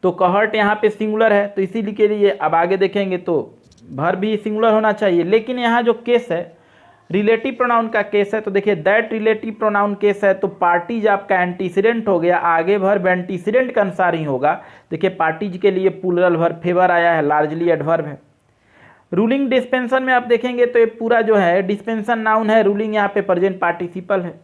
तो कोहॉर्ट यहाँ पे सिंगुलर है, तो इसीलिए के लिए अब आगे देखेंगे तो वर्ब भी सिंगुलर होना चाहिए। लेकिन यहाँ जो केस है रिलेटिव प्रोनाउन का केस है, तो देखिए दैट रिलेटिव प्रोनाउन केस है, तो पार्टीज आपका एंटीसीडेंट हो गया, आगे वर्ब एंटीसीडेंट के अनुसार ही होगा। देखिए पार्टीज के लिए प्लूरल वर्ब फेवर आया है, लार्जली एडवर्ब है। रूलिंग डिस्पेंसन में आप देखेंगे तो ये पूरा जो है डिस्पेंसन नाउन है, रूलिंग यहाँ पे प्रेजेंट पार्टिसिपल है।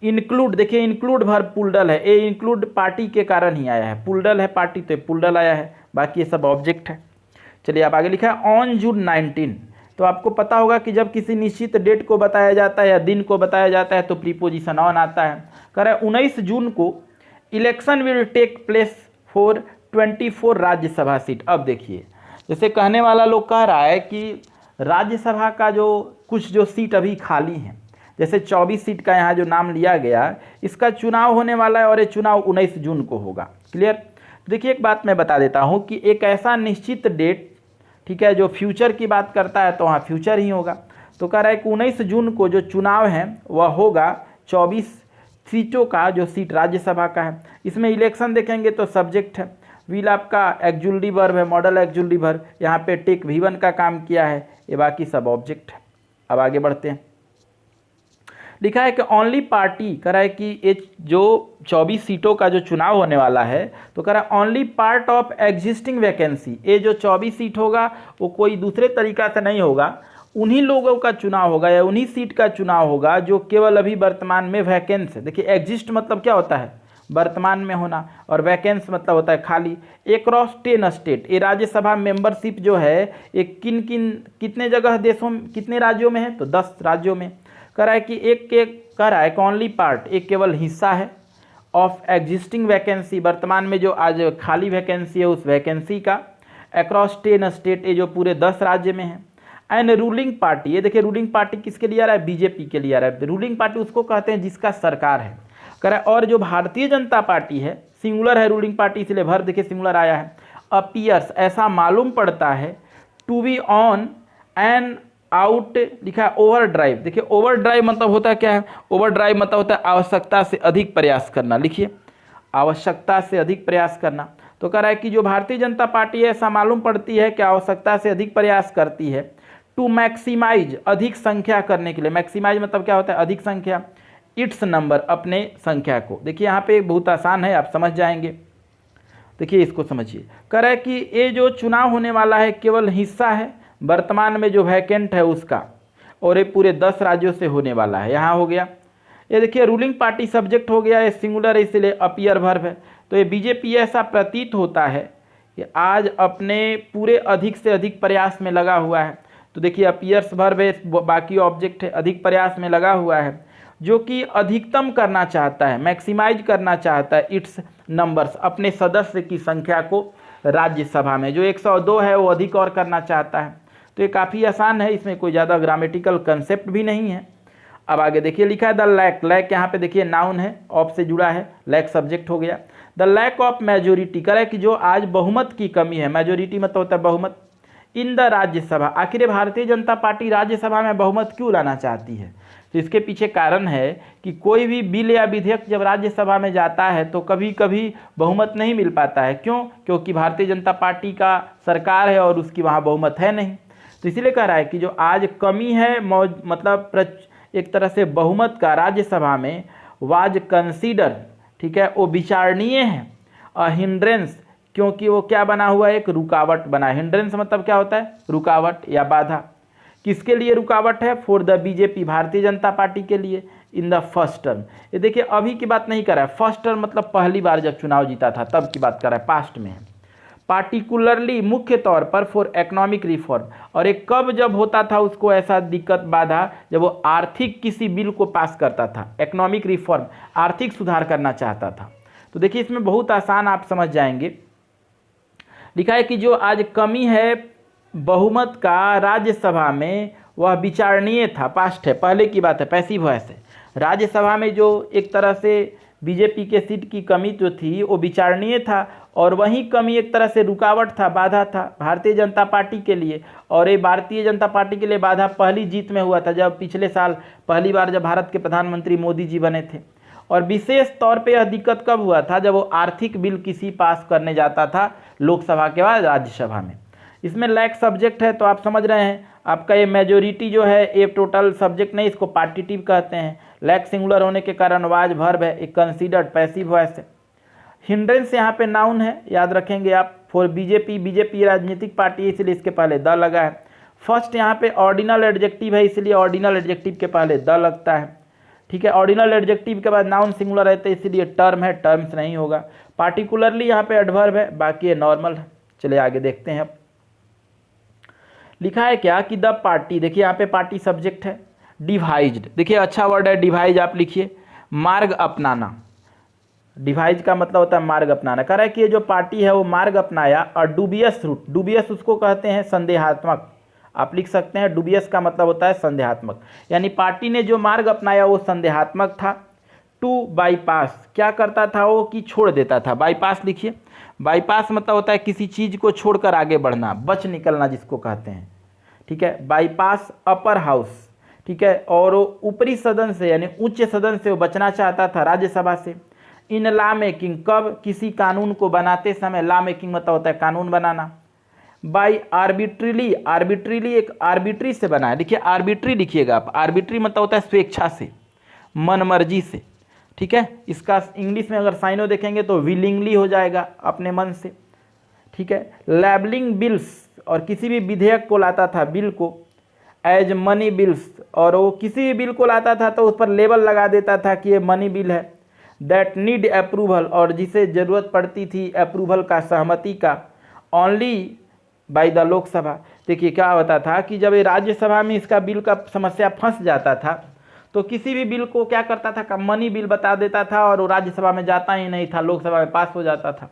इंक्लूड, देखिए इंक्लूड वर्ब पुल्डल है, ये इंक्लूड पार्टी के कारण ही आया है, पुल्डल है पार्टी तो पुल्डल आया है, बाकी ये सब ऑब्जेक्ट है। चलिए आप आगे लिखा है ऑन जून 19। तो आपको पता होगा कि जब किसी निश्चित डेट को बताया जाता है या दिन को बताया जाता है तो प्रीपोजिशन ऑन आता है। कह रहा है 19 जून को election will take place for 24 Rajya Sabha seat. अब देखिए जैसे कहने वाला लोग कह रहा है कि राज्यसभा का जो कुछ जो सीट अभी खाली हैं, जैसे 24 सीट का यहाँ जो नाम लिया गया, इसका चुनाव होने वाला है, और ये चुनाव 19 जून को होगा। क्लियर। देखिए एक बात मैं बता देता हूँ कि एक ऐसा निश्चित डेट, ठीक है, जो फ्यूचर की बात करता है तो वहाँ फ्यूचर ही होगा। तो कह रहा है कि 19 जून को जो चुनाव है वह होगा 24 सीटों का, जो सीट राज्यसभा का है। इसमें इलेक्शन देखेंगे तो सब्जेक्ट है, विल आपका एक्जुलरी वर्ब है, मॉडल एक्जुलरी वर्ब, यहाँ पे टेक V1 का काम किया है, ये बाकी सब ऑब्जेक्ट है। अब आगे बढ़ते हैं। लिखा है कि ओनली पार्टी, कह रहा है कि ये जो 24 सीटों का जो चुनाव होने वाला है, तो कह रहा है only part of existing vacancy, ये जो 24 सीट होगा वो कोई दूसरे तरीका से नहीं होगा, उन्हीं लोगों का चुनाव होगा या उन्हीं सीट का चुनाव होगा जो केवल अभी वर्तमान में वैकेंस है। देखिए एग्जिस्ट मतलब क्या होता है, वर्तमान में होना, और वैकेंस मतलब होता है खाली। अक्रॉस 10 स्टेट, ये राज्यसभा मेंबरशिप जो है ये कितने जगह देशों में, कितने राज्यों में है, तो 10 राज्यों में। कह रहा है कि कह रहा है कि ओनली पार्ट, एक केवल हिस्सा है, ऑफ एग्जिस्टिंग वैकेंसी, वर्तमान में जो आज खाली वैकेंसी है उस वैकेंसी का, अक्रॉस 10 स्टेट, ये जो पूरे 10 राज्य में है। एंड रूलिंग पार्टी, ये देखिए रूलिंग पार्टी किसके लिए आ रहा है, बीजेपी के लिए आ रहा है। रूलिंग पार्टी उसको कहते हैं जिसका सरकार है। कह रहा है और जो भारतीय जनता पार्टी है, सिंगुलर है रूलिंग पार्टी, इसलिए वर्ब देखिए सिंगुलर आया है। अपीयर्स, ऐसा मालूम पड़ता है, to be on an out लिखा है ओवर ड्राइव। देखिए ओवर ड्राइव मतलब होता है क्या है, ओवर ड्राइव मतलब होता है आवश्यकता से अधिक प्रयास करना। लिखिए आवश्यकता से अधिक प्रयास करना। तो कह रहा है कि जो भारतीय जनता पार्टी है ऐसा मालूम पड़ती है कि आवश्यकता से अधिक प्रयास करती है टू मैक्सिमाइज, अधिक संख्या करने के लिए। मैक्सिमाइज मतलब क्या होता है, अधिक संख्या, इट्स नंबर, अपने संख्या को। देखिए यहाँ पे बहुत आसान है, आप समझ जाएंगे। देखिए इसको समझिए, कह रहा है कि ये जो चुनाव होने वाला है केवल हिस्सा है वर्तमान में जो वैकेंट है उसका, और ये पूरे 10 राज्यों से होने वाला है। यहाँ हो गया, ये देखिए रूलिंग पार्टी सब्जेक्ट हो गया, ये सिंगुलर है इसलिए अपीयर वर्ब है। तो ये बीजेपी ऐसा प्रतीत होता है कि आज अपने पूरे अधिक से अधिक प्रयास में लगा हुआ है। तो देखिए अपीयर्स वर्ब है, बाकी ऑब्जेक्ट है, अधिक प्रयास में लगा हुआ है, जो कि अधिकतम करना चाहता है, मैक्सिमाइज करना चाहता है इट्स नंबर्स, अपने सदस्य की संख्या को राज्यसभा में। जो 102 है वो अधिक और करना चाहता है। तो ये काफ़ी आसान है, इसमें कोई ज़्यादा ग्रामेटिकल कंसेप्ट भी नहीं है। अब आगे देखिए लिखा है द लैक, लैक यहाँ पे देखिए नाउन है, ऑफ से जुड़ा है, लैक सब्जेक्ट हो गया। द लैक ऑफ मेजोरिटी, करे कि जो आज बहुमत की कमी है, मेजोरिटी मतलब होता है बहुमत, इन द राज्यसभा। आखिर भारतीय जनता पार्टी राज्यसभा में बहुमत क्यों लाना चाहती है? तो इसके पीछे कारण है कि कोई भी बिल या विधेयक जब राज्यसभा में जाता है तो कभी कभी बहुमत नहीं मिल पाता है। क्यों? क्योंकि भारतीय जनता पार्टी का सरकार है और उसकी वहाँ बहुमत है नहीं। तो इसीलिए कह रहा है कि जो आज कमी है मतलब एक तरह से बहुमत का राज्यसभा में, वाज कंसीडर, ठीक है, वो विचारणीय है, हिंड्रेंस, क्योंकि वो क्या बना हुआ है, एक रुकावट बना। हिंड्रेंस मतलब क्या होता है, रुकावट या बाधा। किसके लिए रुकावट है? For the BJP, Bharatiya Janata party के लिए, इन द फर्स्ट टर्म। ये देखिए अभी की बात नहीं कर रहा है, फर्स्ट टर्म मतलब पहली बार जब चुनाव जीता था तब की बात कर रहा है, पास्ट में है। पार्टिकुलरली, मुख्य तौर पर, फॉर इकोनॉमिक रिफॉर्म, और एक कब जब होता था उसको ऐसा दिक्कत बाधा, जब वो आर्थिक किसी बिल को पास करता था, इकोनॉमिक रिफॉर्म, आर्थिक सुधार करना चाहता था। तो देखिए इसमें बहुत आसान आप समझ जाएंगे। लिखा है कि जो आज कमी है बहुमत का राज्यसभा में वह विचारणीय था, पास्ट है, पहले की बात है, पैसिव वॉइस है। राज्यसभा में जो एक तरह से बीजेपी के सीट की कमी जो थी वो विचारणीय था, और वही कमी एक तरह से रुकावट था, बाधा था भारतीय जनता पार्टी के लिए। और ये भारतीय जनता पार्टी के लिए बाधा पहली जीत में हुआ था, जब पिछले साल पहली बार जब भारत के प्रधानमंत्री मोदी जी बने थे। और विशेष तौर पे यह दिक्कत कब हुआ था, जब वो आर्थिक बिल किसी पास करने जाता था लोकसभा के बाद राज्यसभा में। इसमें लैक सब्जेक्ट है, तो आप समझ रहे हैं आपका ये मेजोरिटी जो है ये टोटल सब्जेक्ट नहीं, इसको पार्टिटिव कहते हैं। लैक सिंगुलर होने के कारण वाज वर्ब है, एक कंसीडर्ड पैसिव वॉइस है। हिंड्रेंस यहाँ पे नाउन है, याद रखेंगे आप, फॉर बीजेपी, बीजेपी राजनीतिक पार्टी है इसलिए इसके पहले द लगा है। फर्स्ट यहाँ पे ऑर्डिनल एडजेक्टिव है इसलिए ऑर्डिनल एडजेक्टिव के पहले द लगता है, ठीक है। ऑर्डिनल एडजेक्टिव के बाद नाउन सिंगुलर रहते इसलिए टर्म है, टर्म्स नहीं होगा। पार्टिकुलरली यहाँ पे एडवर्ब है, बाकी ये नॉर्मल है। चलिए आगे देखते हैं। अब लिखा है क्या कि द पार्टी, देखिए यहाँ पे पार्टी सब्जेक्ट है। डिवाइज्ड, देखिए अच्छा वर्ड है डिवाइज, आप लिखिए मार्ग अपनाना। डिवाइज का मतलब होता है मार्ग अपनाना। कह रहा है कि ये जो पार्टी है वो मार्ग अपनाया, और डूबियस रूट, डूबियस उसको कहते हैं संदेहात्मक, आप लिख सकते हैं। डूबियस का मतलब होता है संदेहात्मक, यानी पार्टी ने जो मार्ग अपनाया वो संदेहात्मक था। टू बाईपास, क्या करता था वो, कि छोड़ देता था। बाईपास लिखिए, बाईपास मतलब होता है किसी चीज़ को छोड़कर आगे बढ़ना, बच निकलना जिसको कहते हैं, ठीक है। बाईपास अपर हाउस, ठीक है, और वो ऊपरी सदन से यानी उच्च सदन से वो बचना चाहता था, राज्यसभा से। इन लॉ मेकिंग, कब, किसी कानून को बनाते समय। लॉ मेकिंग मतलब होता है कानून बनाना। बाई आर्बिट्रीली, आर्बिट्रीली एक आर्बिट्री से बना है, देखिए आर्बिट्री लिखिएगा आप। आर्बिट्री मतलब होता है स्वेच्छा से, मनमर्जी से, ठीक है। इसका इंग्लिश में अगर साइनो देखेंगे तो विलिंगली हो जाएगा, अपने मन से, ठीक है। लेबलिंग बिल्स, और किसी भी विधेयक को लाता था, बिल को, एज मनी बिल्स, और वो किसी भी बिल को लाता था तो उस पर लेबल लगा देता था कि ये मनी बिल है। दैट नीड अप्रूवल, और जिसे ज़रूरत पड़ती थी अप्रूवल का, सहमति का, ओनली बाय द लोकसभा। देखिए क्या होता था कि जब ये राज्यसभा में इसका बिल का समस्या फंस जाता था तो किसी भी बिल को क्या करता था, मनी बिल बता देता था, और वो राज्यसभा में जाता ही नहीं था, लोकसभा में पास हो जाता था।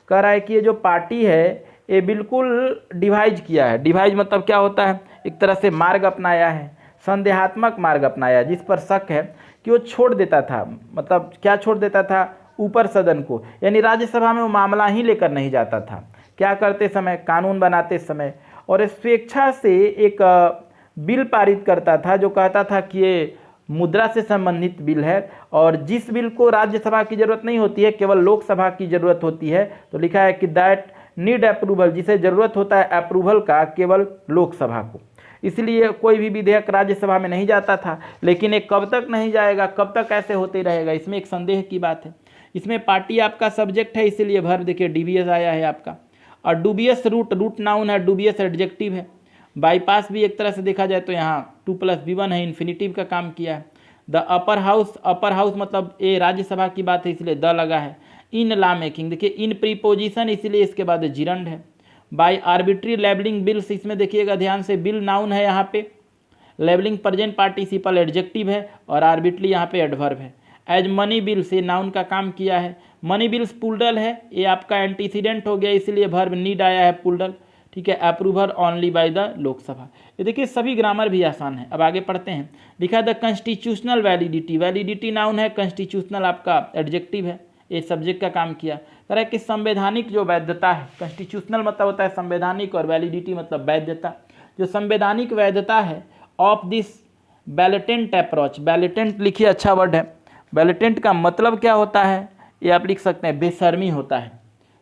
कह रहा है कि ये जो पार्टी है ये बिल्कुल डिवाइज किया है। डिवाइज मतलब क्या होता है, एक तरह से मार्ग अपनाया है, संदेहात्मक मार्ग अपनाया, जिस पर शक है कि वो छोड़ देता था। मतलब क्या छोड़ देता था, ऊपर सदन को, यानी राज्यसभा में वो मामला ही लेकर नहीं जाता था, क्या करते समय, कानून बनाते समय। और स्वेच्छा से एक बिल पारित करता था जो कहता था कि ये मुद्रा से संबंधित बिल है और जिस बिल को राज्यसभा की जरूरत नहीं होती है, केवल लोकसभा की जरूरत होती है, तो लिखा है कि दैट नीड अप्रूवल, जिसे जरूरत होता है अप्रूवल का केवल लोकसभा को। इसलिए कोई भी विधेयक राज्यसभा में नहीं जाता था। लेकिन ये कब तक नहीं जाएगा, कब तक ऐसे होते रहेगा, इसमें एक संदेह की बात है। इसमें पार्टी आपका सब्जेक्ट है, इसीलिए वर्ब देखिए डीवीएस आया है आपका। और डूबियस रूट नाउन है, डूबियस एडजेक्टिव है। बाईपास भी एक तरह से देखा जाए तो यहाँ 2+B1 है, इन्फिनिटिव का काम किया है। द अपर हाउस मतलब ये राज्यसभा की बात है इसलिए द लगा है। इन लॉ मेकिंग देखिए इन प्रीपोजिशन, इसलिए इसके बाद जिरंड है। बाय आर्बिट्री लेबलिंग बिल्स, इसमें देखिएगा ध्यान से, बिल नाउन है यहाँ पे, लेबलिंग प्रेजेंट पार्टिसिपल एडजेक्टिव है और आर्बिट्री यहाँ पे एडवर्ब है। एज मनी बिल्स, ये नाउन का काम किया है। मनी बिल्स पुल्डल है, ये आपका एंटीसीडेंट हो गया, इसलिए वर्ब नीड आया है पुल्डल। ठीक है, approval only by the Lok Sabha. ये देखिए सभी ग्रामर भी आसान है। अब आगे पढ़ते हैं। लिखा the constitutional validity, validity noun है, कॉन्स्टिट्यूशनल आपका एडजेक्टिव है, ये सब्जेक्ट का काम किया। कह रहा है कि संवैधानिक जो वैधता है, कॉन्स्टिट्यूशनल मतलब होता है संवैधानिक और वैलिडिटी मतलब वैधता, जो संवैधानिक वैधता है ऑफ दिस बैलेटेंट अप्रोच। बैलेटेंट लिखिए, अच्छा वर्ड है। बैलेटेंट का मतलब क्या होता है, ये आप लिख सकते हैं बेशर्मी होता है।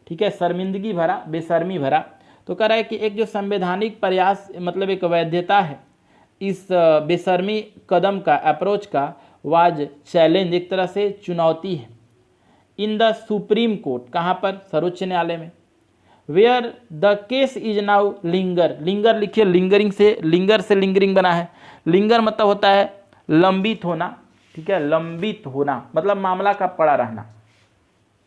ठीक है, शर्मिंदगी भरा, बेशर्मी भरा। तो कह रहा है कि एक जो संवैधानिक प्रयास मतलब एक वैधता है इस बेशर्मी कदम का, अप्रोच का, वाज चैलेंज, एक तरह से चुनौती है। इन द सुप्रीम कोर्ट, कहाँ पर, सर्वोच्च न्यायालय में। Where the case is now linger, linger लिखिए, लिंगरिंग से, लिंगर से लिंगरिंग बना है। लिंगर मतलब होता है लंबित होना। ठीक है, लंबित होना मतलब मामला का पड़ा रहना।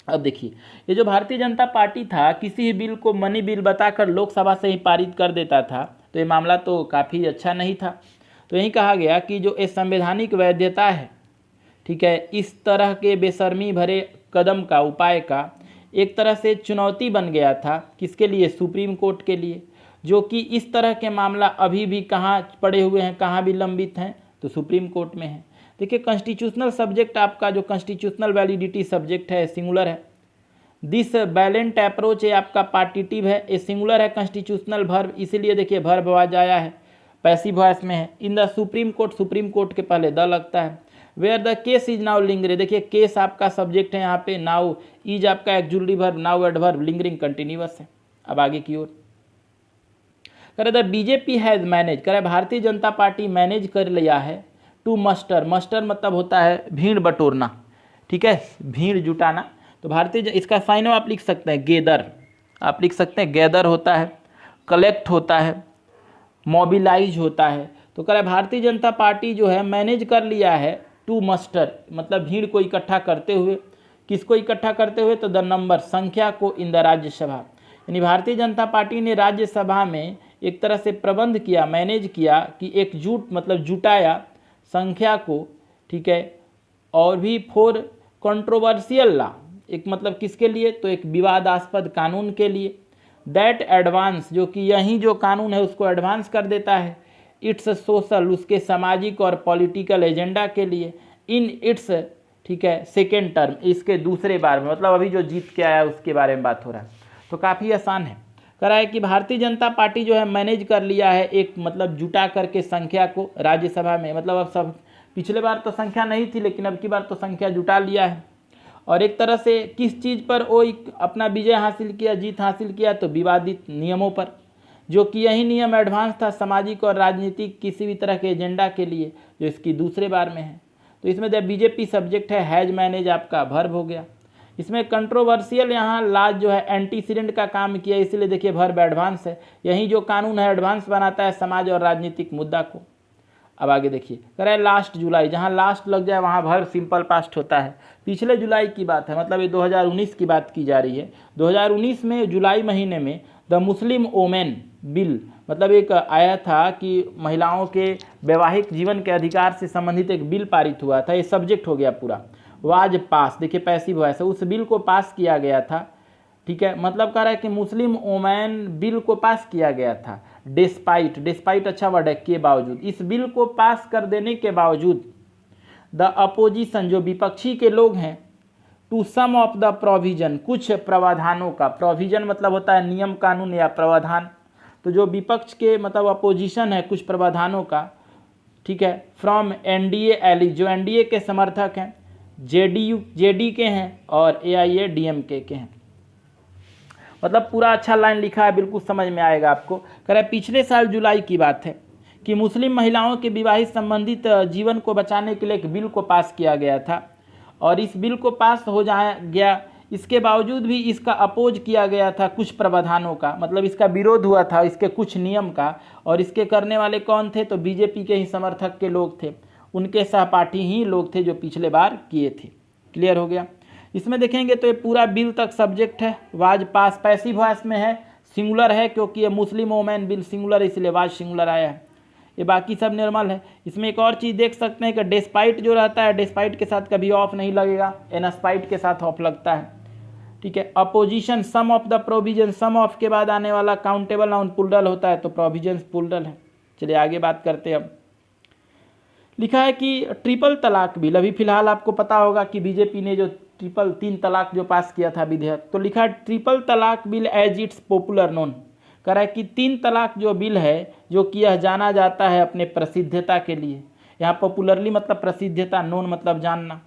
अब देखिए, ये जो भारतीय जनता पार्टी था, किसी भी बिल को मनी बिल बताकर लोकसभा से ही पारित कर देता था, तो ये मामला तो काफ़ी अच्छा नहीं था। तो यही कहा गया कि जो ये संवैधानिक वैधता है, ठीक है, इस तरह के बेशर्मी भरे कदम का, उपाय का एक तरह से चुनौती बन गया था। किसके लिए, सुप्रीम कोर्ट के लिए, जो कि इस तरह के मामला अभी भी कहाँ पड़े हुए हैं, कहाँ भी लंबित हैं, तो सुप्रीम कोर्ट में है। देखिए कॉन्स्टिट्यूशनल सब्जेक्ट आपका जो कॉन्स्टिट्यूशनल वैलिडिटी सब्जेक्ट है सिंगुलर है। दिस बैलेंट अप्रोच ये आपका पार्टिटिव है, ये सिंगुलर है। कॉन्स्टिट्यूशनल वर्ब, इसीलिए देखिए वर्ब वाज आया है, पैसिव वॉइस में है। In the Supreme Court, Supreme Court के पहले द लगता है। Where the case is now lingering, देखिए केस आपका सब्जेक्ट है यहाँ पे, नाउ इज आपका auxiliary verb, now adverb, lingering continuous है। अब आगे की ओर करे द बीजेपी हैज मैनेज, करे भारतीय जनता पार्टी मैनेज कर लिया है टू मस्टर, मस्टर मतलब होता है भीड़ बटोरना। ठीक है, भीड़ जुटाना। तो भारतीय इसका साइनो आप लिख सकते हैं गेदर, आप लिख सकते हैं गैदर होता है, कलेक्ट होता है, मोबिलाइज होता है। तो कह रहा है भारतीय जनता पार्टी जो है मैनेज कर लिया है टू मस्टर मतलब भीड़ को इकट्ठा करते हुए। किसको इकट्ठा करते हुए, तो द नंबर, संख्या को, इन द राज्यसभा, यानी भारतीय जनता पार्टी ने राज्यसभा में एक तरह से प्रबंध किया, मैनेज किया कि एकजुट मतलब जुटाया संख्या को। ठीक है, और भी फॉर कंट्रोवर्शियल लॉ, एक मतलब किसके लिए, तो एक विवादास्पद कानून के लिए। दैट एडवांस, जो कि यही जो कानून है उसको एडवांस कर देता है। इट्स सोशल, उसके सामाजिक और पॉलिटिकल एजेंडा के लिए। इन इट्स, ठीक है, सेकेंड टर्म, इसके दूसरे बार में, मतलब अभी जो जीत के आया उसके बारे में बात हो रहा है। तो काफ़ी आसान है। कह रहा है कि भारतीय जनता पार्टी जो है मैनेज कर लिया है एक मतलब जुटा करके संख्या को राज्यसभा में, मतलब अब सब, पिछले बार तो संख्या नहीं थी लेकिन अब की बार तो संख्या जुटा लिया है। और एक तरह से किस चीज़ पर वो अपना विजय हासिल किया, जीत हासिल किया, तो विवादित नियमों पर, जो कि यही नियम एडवांस था सामाजिक और राजनीतिक किसी भी तरह के एजेंडा के लिए, जो इसकी दूसरे बार में है। तो इसमें जब बीजेपी सब्जेक्ट है, हैज मैनेज आपका वर्ब हो गया। इसमें कंट्रोवर्शियल यहाँ लाज जो है एंटीसीडेंट का काम किया, इसलिए देखिए वर्ब एडवांस है। यही जो कानून है एडवांस बनाता है समाज और राजनीतिक मुद्दा को। अब आगे देखिए, कह रहा है लास्ट जुलाई, जहाँ लास्ट लग जाए वहाँ वर्ब सिंपल पास्ट होता है। पिछले जुलाई की बात है, मतलब ये 2019 की बात की जा रही है। 2019 में जुलाई महीने में द मुस्लिम वोमेन बिल, मतलब एक आया था कि महिलाओं के वैवाहिक जीवन के अधिकार से संबंधित एक बिल पारित हुआ था, ये सब्जेक्ट हो गया पूरा। वाज पास, देखिए पैसिव वॉइस है, उस बिल को पास किया गया था। ठीक है, मतलब कह रहा है कि मुस्लिम वोमेन बिल को पास किया गया था। डिस्पाइट, डिस्पाइट अच्छा वर्ड है, के बावजूद, इस बिल को पास कर देने के बावजूद द अपोजिशन, जो विपक्षी के लोग हैं, to some of the provision, कुछ प्रावधानों का, प्रोविजन मतलब होता है नियम कानून या प्रावधान, तो जो विपक्ष के मतलब अपोजिशन है कुछ प्रावधानों का, ठीक है, फ्रॉम एनडीए एली, जो एनडीए के समर्थक हैं, जेडी के हैं और एआईएडीएमके के हैं। मतलब पूरा अच्छा लाइन लिखा है, बिल्कुल समझ में आएगा आपको। कह रहा है पिछले साल जुलाई की बात है कि मुस्लिम महिलाओं के विवाहित संबंधित जीवन को बचाने के लिए एक बिल को पास किया गया था और इस बिल को पास हो गया, इसके बावजूद भी इसका अपोज किया गया था कुछ प्रावधानों का, मतलब इसका विरोध हुआ था इसके कुछ नियम का। और इसके करने वाले कौन थे? तो बीजेपी के ही समर्थक के लोग थे, उनके सहपाठी ही लोग थे जो पिछले बार किए थे। क्लियर हो गया। इसमें देखेंगे तो ये पूरा बिल तक सब्जेक्ट है, वाज पास पैसिव वॉइस में है, सिंगुलर है क्योंकि ये मुस्लिम वोमेन बिल सिंगुलर इसलिए वाज सिंगुलर आया है। ये बाकी सब नॉर्मल है। इसमें एक और चीज़ देख सकते हैं कि डेस्पाइट जो रहता है, डेस्पाइट के साथ कभी ऑफ नहीं लगेगा, एनस्पाइट के साथ ऑफ लगता है। ठीक है। Opposition some of the provision, some of के बाद आने वाला काउंटेबल नाउन प्लूरल होता है तो प्रोविजंस प्लूरल है। चलिए आगे बात करते हैं। अब लिखा है कि ट्रिपल तलाक बिल, अभी फिलहाल आपको पता होगा कि बीजेपी ने जो तीन तलाक जो पास किया था विधेयक, तो लिखा है triple talaq bill as it's popular known. कह रहा है कि 3 तलाक जो बिल है जो कि यह जाना जाता है अपने प्रसिद्धता के लिए। यहाँ पॉपुलरली मतलब प्रसिद्धता, नोन मतलब जानना।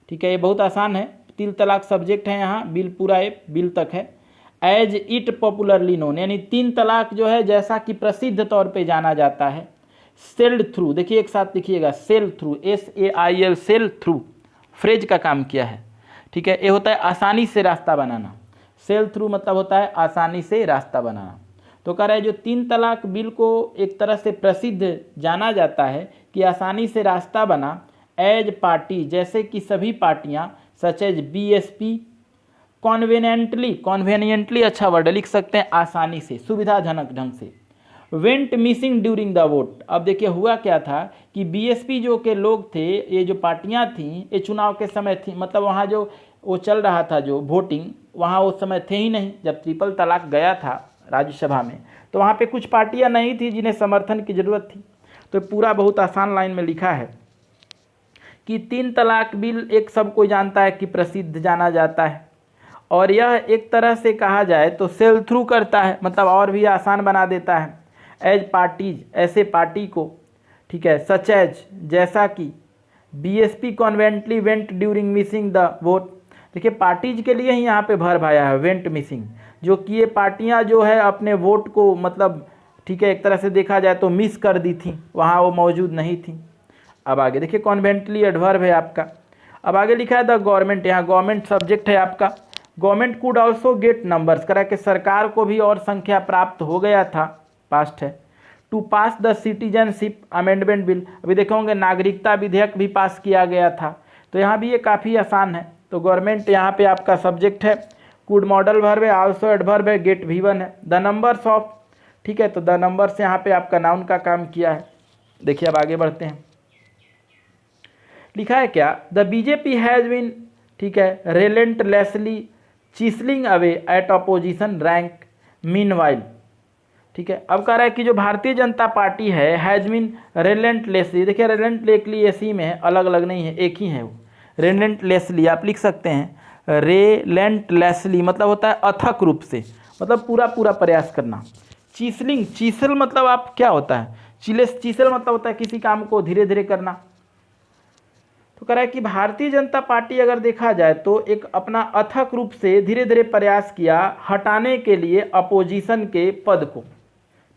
ठीक है, ये बहुत आसान है। 3 तलाक सब्जेक्ट है यहाँ, बिल पूरा एक बिल तक है। एज इट पॉपुलरली नोन, यानी 3 तलाक जो है जैसा कि प्रसिद्ध तौर पे जाना जाता है। सेल्ड थ्रू, देखिए एक साथ लिखिएगा, sail through, SAIL, sail through phrase का काम किया है। ठीक है, ये होता है आसानी से रास्ता बनाना। सेल थ्रू मतलब होता है आसानी से रास्ता बनाना। तो कह रहा है जो 3 तलाक बिल को एक तरह से प्रसिद्ध जाना जाता है कि आसानी से रास्ता बना, एज पार्टी जैसे कि सभी पार्टियां, सच एज BSP, कॉन्वेनियंटली अच्छा वर्ड लिख सकते हैं, आसानी से, सुविधाजनक ढंग से, went missing during the vote. अब देखिए हुआ क्या था कि BSP जो के लोग थे, ये जो पार्टियां थीं, ये चुनाव के समय थी, मतलब वहाँ जो वो चल रहा था जो वोटिंग, वहाँ उस समय थे ही नहीं। जब ट्रिपल तलाक गया था राज्यसभा में तो वहाँ पे कुछ पार्टियां नहीं थी जिन्हें समर्थन की ज़रूरत थी। तो पूरा बहुत आसान लाइन में लिखा है कि 3 तलाक बिल एक सब कोई जानता है कि प्रसिद्ध जाना जाता है और यह एक तरह से कहा जाए तो सेल थ्रू करता है, मतलब और भी आसान बना देता है। एज पार्टीज, ऐसे पार्टी को, ठीक है, सच एज जैसा कि BSP conventionally went during missing the vote. देखिए पार्टीज के लिए ही यहाँ पे भर भाया है, वेंट मिसिंग, जो कि ये पार्टियाँ जो है अपने वोट को मतलब, ठीक है, एक तरह से देखा जाए तो मिस कर दी थी, वहाँ वो मौजूद नहीं थी। अब आगे देखिए कॉन्वेंटली एडवर्ब है आपका। अब आगे लिखा है द गवर्नमेंट, यहाँ गवर्नमेंट सब्जेक्ट है आपका। Government could also get numbers, करा कि सरकार को भी और संख्या प्राप्त हो गया था, पास्ट है। To pass the citizenship amendment bill, अभी देखोगे नागरिकता विधेयक भी पास किया गया था। तो यहाँ भी ये काफ़ी आसान है। तो गवर्नमेंट यहाँ पे आपका सब्जेक्ट है, कुड मॉडल वर्ब है, आल्सो एडवर्ब है, गेट V1 है। द नंबर्स ऑफ, ठीक है, तो द नंबर्स यहाँ पे आपका नाउन का काम किया है। देखिए अब आगे बढ़ते हैं। लिखा है क्या, द BJP हैज़ बीन, ठीक है, relentlessly chiseling away at opposition rank meanwhile। ठीक है, अब कह रहा है कि जो भारतीय जनता पार्टी है, हैज़ बीन relentlessly, देखिए relentlessly एसी में है, अलग अलग नहीं है, एक ही है वो। relentlessly आप लिख सकते हैं, relentlessly मतलब होता है अथक रूप से, मतलब पूरा पूरा प्रयास करना। चीसलिंग, चीसल मतलब आप क्या होता है, चीसल मतलब होता है किसी काम को धीरे धीरे करना। तो कह रहा है कि भारतीय जनता पार्टी अगर देखा जाए तो एक अपना अथक रूप से धीरे धीरे प्रयास किया हटाने के लिए अपोजिशन के पद को।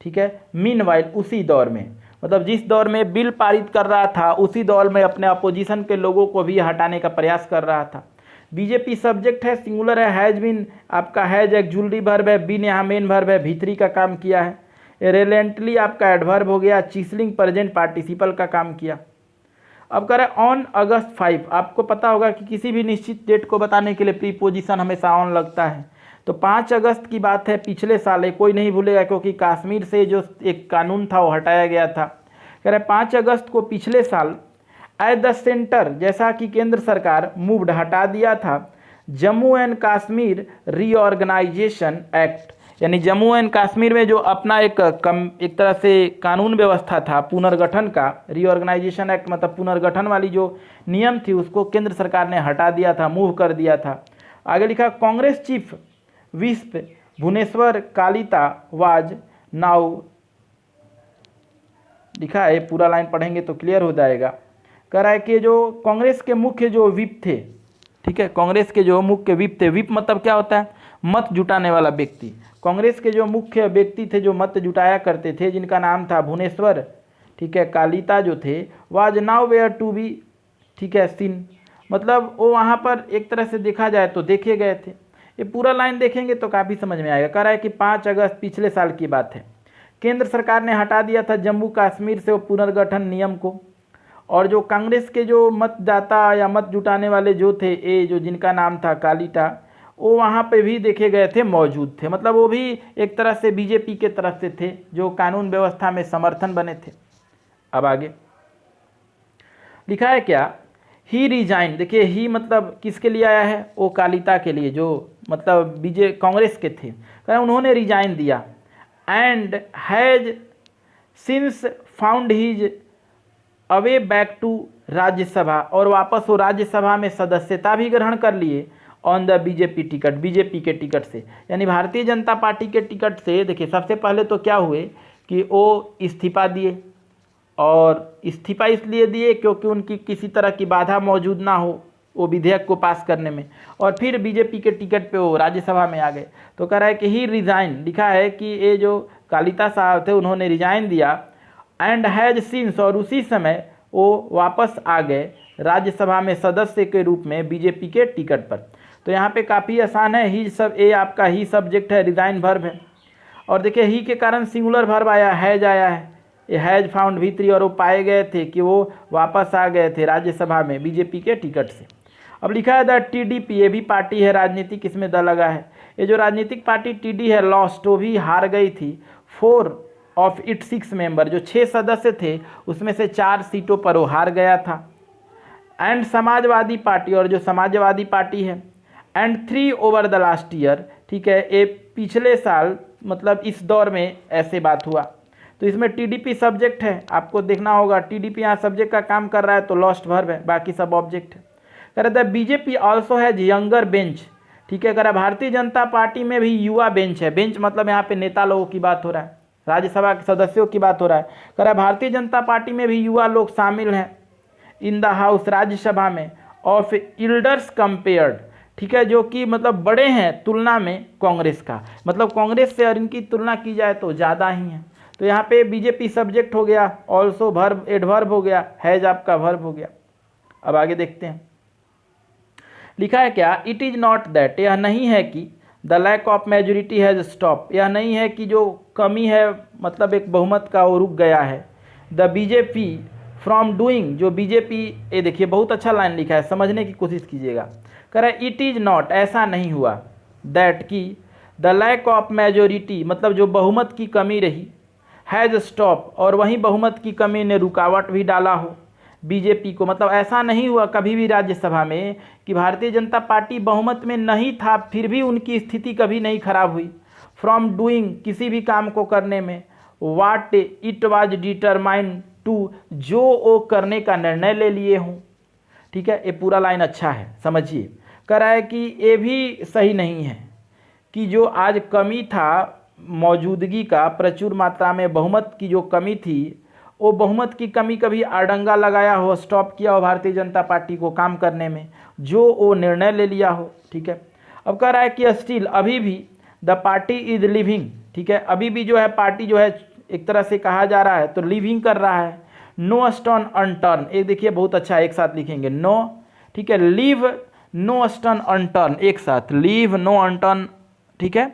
ठीक है, मीनवाइल उसी दौर में, मतलब जिस दौर में बिल पारित कर रहा था उसी दौर में अपने अपोजिशन के लोगों को भी हटाने का प्रयास कर रहा था। BJP सब्जेक्ट है, सिंगुलर है, हैज़ बीन आपका हैज एक्जुलरी वर्ब है, बीन यहाँ मेन वर्ब है, भीतरी का काम किया है। रेलेंटली आपका एडवर्ब हो गया, चीसलिंग प्रेजेंट पार्टिसिपल का काम किया। अब कह रहे हैं ऑन अगस्त 5, आपको पता होगा कि किसी भी निश्चित डेट को बताने के लिए प्रीपोजिशन हमेशा ऑन लगता है। तो 5 अगस्त की बात है, पिछले साल है, कोई नहीं भूलेगा क्योंकि कश्मीर से जो एक कानून था वो हटाया गया था। कह रहे 5 अगस्त को पिछले साल एट द सेंटर, जैसा कि केंद्र सरकार मूव्ड हटा दिया था, Jammu and Kashmir reorganisation act, यानी जम्मू एंड कश्मीर में जो अपना एक तरह से कानून व्यवस्था था पुनर्गठन का, रीऑर्गेनाइजेशन एक्ट मतलब पुनर्गठन वाली जो नियम थी उसको केंद्र सरकार ने हटा दिया था, मूव कर दिया था। आगे लिखा Congress chief whip Bhubaneswar Kalita was now लिखा है, पूरा लाइन पढ़ेंगे तो क्लियर हो जाएगा। कह रहा है कि जो कांग्रेस के मुख्य जो विप थे, ठीक है, कांग्रेस के जो मुख्य विप थे, विप मतलब क्या होता है, मत जुटाने वाला व्यक्ति। कांग्रेस के जो मुख्य व्यक्ति थे जो मत जुटाया करते थे, जिनका नाम था भुवनेश्वर, ठीक है, कालिता जो थे, was nowhere to be, ठीक है, सीन, मतलब वो वहाँ पर एक तरह से देखा जाए तो देखे गए थे। ये पूरा लाइन देखेंगे तो काफ़ी समझ में आएगा। कह रहा है कि 5 अगस्त पिछले साल की बात है, केंद्र सरकार ने हटा दिया था जम्मू कश्मीर से वो पुनर्गठन नियम को, और जो कांग्रेस के जो मतदाता या मत जुटाने वाले जो थे, ये जो जिनका नाम था कालिटा, वो वहाँ पे भी देखे गए थे, मौजूद थे, मतलब वो भी एक तरह से बीजेपी के तरफ से थे, जो कानून व्यवस्था में समर्थन बने थे। अब आगे लिखा है क्या, ही रिजाइन, देखिए ही मतलब किसके लिए आया है, वो कालिता के लिए, जो मतलब कांग्रेस के थे, कारण उन्होंने रिजाइन दिया, and has since found his away back to Rajya Sabha, और वापस वो राज्यसभा में सदस्यता भी ग्रहण कर लिए on the BJP ticket, BJP के टिकट से, यानी भारतीय जनता पार्टी के टिकट से। देखिए सबसे पहले तो क्या हुए कि वो इस्तीफा दिए, और इस्तीफा इसलिए दिए क्योंकि उनकी किसी तरह की बाधा मौजूद ना हो वो विधेयक को पास करने में, और फिर बीजेपी के टिकट पे वो राज्यसभा में आ गए। तो कह रहा है कि ही रिजाइन, लिखा है कि ये जो कालिता साहब थे उन्होंने रिजाइन दिया, एंड हैज सिंस, और उसी समय वो वापस आ गए राज्यसभा में सदस्य के रूप में बीजेपी के टिकट पर। तो यहाँ पे काफ़ी आसान है, ही सब, ये आपका ही सब्जेक्ट है, रिजाइन वर्ब है, और देखिए ही के कारण सिंगुलर वर्ब आया, हैज आया है, ये हैज फाउंड V3, और वो पाए गए थे कि वो वापस आ गए थे राज्यसभा में बीजेपी के टिकट से। अब लिखा है द TDP, ये भी पार्टी है राजनीतिक, इसमें द लगा है, ये जो राजनीतिक पार्टी TD है, लॉस्ट, वो भी हार गई थी 4 ऑफ इट्स 6 मेंबर, जो 6 सदस्य थे उसमें से 4 सीटों पर वो हार गया था। एंड समाजवादी पार्टी, और जो समाजवादी पार्टी है, and 3 over the last year, ठीक है, ये पिछले साल, मतलब इस दौर में ऐसे बात हुआ। तो इसमें TDP सब्जेक्ट है, आपको देखना होगा, TDP यहाँ सब्जेक्ट का काम कर रहा है तो लॉस्ट वर्ब है, बाकी सब ऑब्जेक्ट है। कह रहा था BJP also has younger bench, ठीक है, कह रहा भारतीय जनता पार्टी में भी युवा बेंच है, बेंच मतलब यहाँ पे नेता लोगों की बात हो रहा है, राज्यसभा के सदस्यों की बात हो रहा है। कह रहा भारतीय जनता पार्टी में भी युवा लोग शामिल हैं इन द हाउस, राज्यसभा में, ऑफ इल्डर्स कंपेयर्ड, ठीक है, जो कि मतलब बड़े हैं तुलना में कांग्रेस का, मतलब कांग्रेस से और इनकी तुलना की जाए तो ज़्यादा ही है। तो यहाँ पे बीजेपी सब्जेक्ट हो गया, ऑल्सो वर्ब, एडवर्ब हो गया, हैज आपका वर्ब हो गया। अब आगे देखते हैं, लिखा है क्या, इट इज़ नॉट दैट, यह नहीं है कि the lack of majority has stop, यह नहीं है कि जो कमी है मतलब एक बहुमत का वो रुक गया है, द बीजेपी फ्रॉम डूइंग, जो बीजेपी, ये देखिए बहुत अच्छा लाइन लिखा है, समझने की कोशिश कीजिएगा। कह रहा है इट इज़ नॉट, ऐसा नहीं हुआ, दैट की द लैक ऑफ मेजोरिटी, मतलब जो बहुमत की कमी रही, हैज़ स्टॉप, और वहीं बहुमत की कमी ने रुकावट भी डाला हो बीजेपी को, मतलब ऐसा नहीं हुआ कभी भी राज्यसभा में कि भारतीय जनता पार्टी बहुमत में नहीं था फिर भी उनकी स्थिति कभी नहीं खराब हुई, फ्रॉम डूइंग, किसी भी काम को करने में, what it was determined to, जो वो करने का निर्णय ले लिए हों, ठीक है। ये पूरा लाइन अच्छा है, समझिए। कह रहा है कि ये भी सही नहीं है कि जो आज कमी था मौजूदगी का, प्रचुर मात्रा में बहुमत की जो कमी थी, वो बहुमत की कमी कभी अड़ंगा लगाया हो, स्टॉप किया हो भारतीय जनता पार्टी को काम करने में, जो वो निर्णय ले लिया हो, ठीक है। अब कह रहा है कि स्टिल, अभी भी, द पार्टी इज लिविंग, ठीक है, अभी भी जो है पार्टी जो है एक तरह से कहा जा रहा है तो लिविंग कर रहा है, नो स्टोन अनटर्न, एक देखिए बहुत अच्छा एक साथ लिखेंगे, नो, ठीक है, लीव नो स्टोन अनटर्न, एक साथ, लीव नो अनटर्न, ठीक है,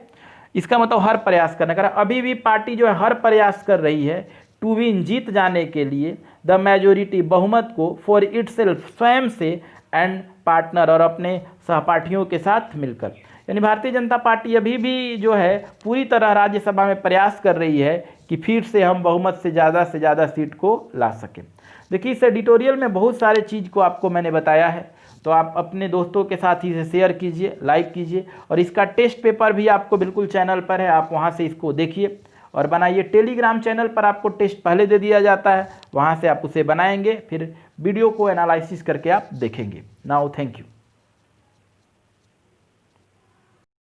इसका मतलब हर प्रयास करना। कर अभी भी पार्टी जो है हर प्रयास कर रही है टू विन, जीत जाने के लिए, द मेजोरिटी, बहुमत को, फॉर इटसेल्फ, स्वयं से, एंड पार्टनर, और अपने सहपाठियों के साथ मिलकर। यानी भारतीय जनता पार्टी अभी भी जो है पूरी तरह राज्यसभा में प्रयास कर रही है कि फिर से हम बहुमत से ज़्यादा सीट को ला सकें। देखिए इस एडिटोरियल में बहुत सारे चीज़ को आपको मैंने बताया है, तो आप अपने दोस्तों के साथ इसे शेयर कीजिए, लाइक कीजिए, और इसका टेस्ट पेपर भी आपको बिल्कुल चैनल पर है, आप वहाँ से इसको देखिए और बनाइए। टेलीग्राम चैनल पर आपको टेस्ट पहले दे दिया जाता है, वहाँ से आप उसे बनाएंगे, फिर वीडियो को एनालिसिस करके आप देखेंगे। Now thank you.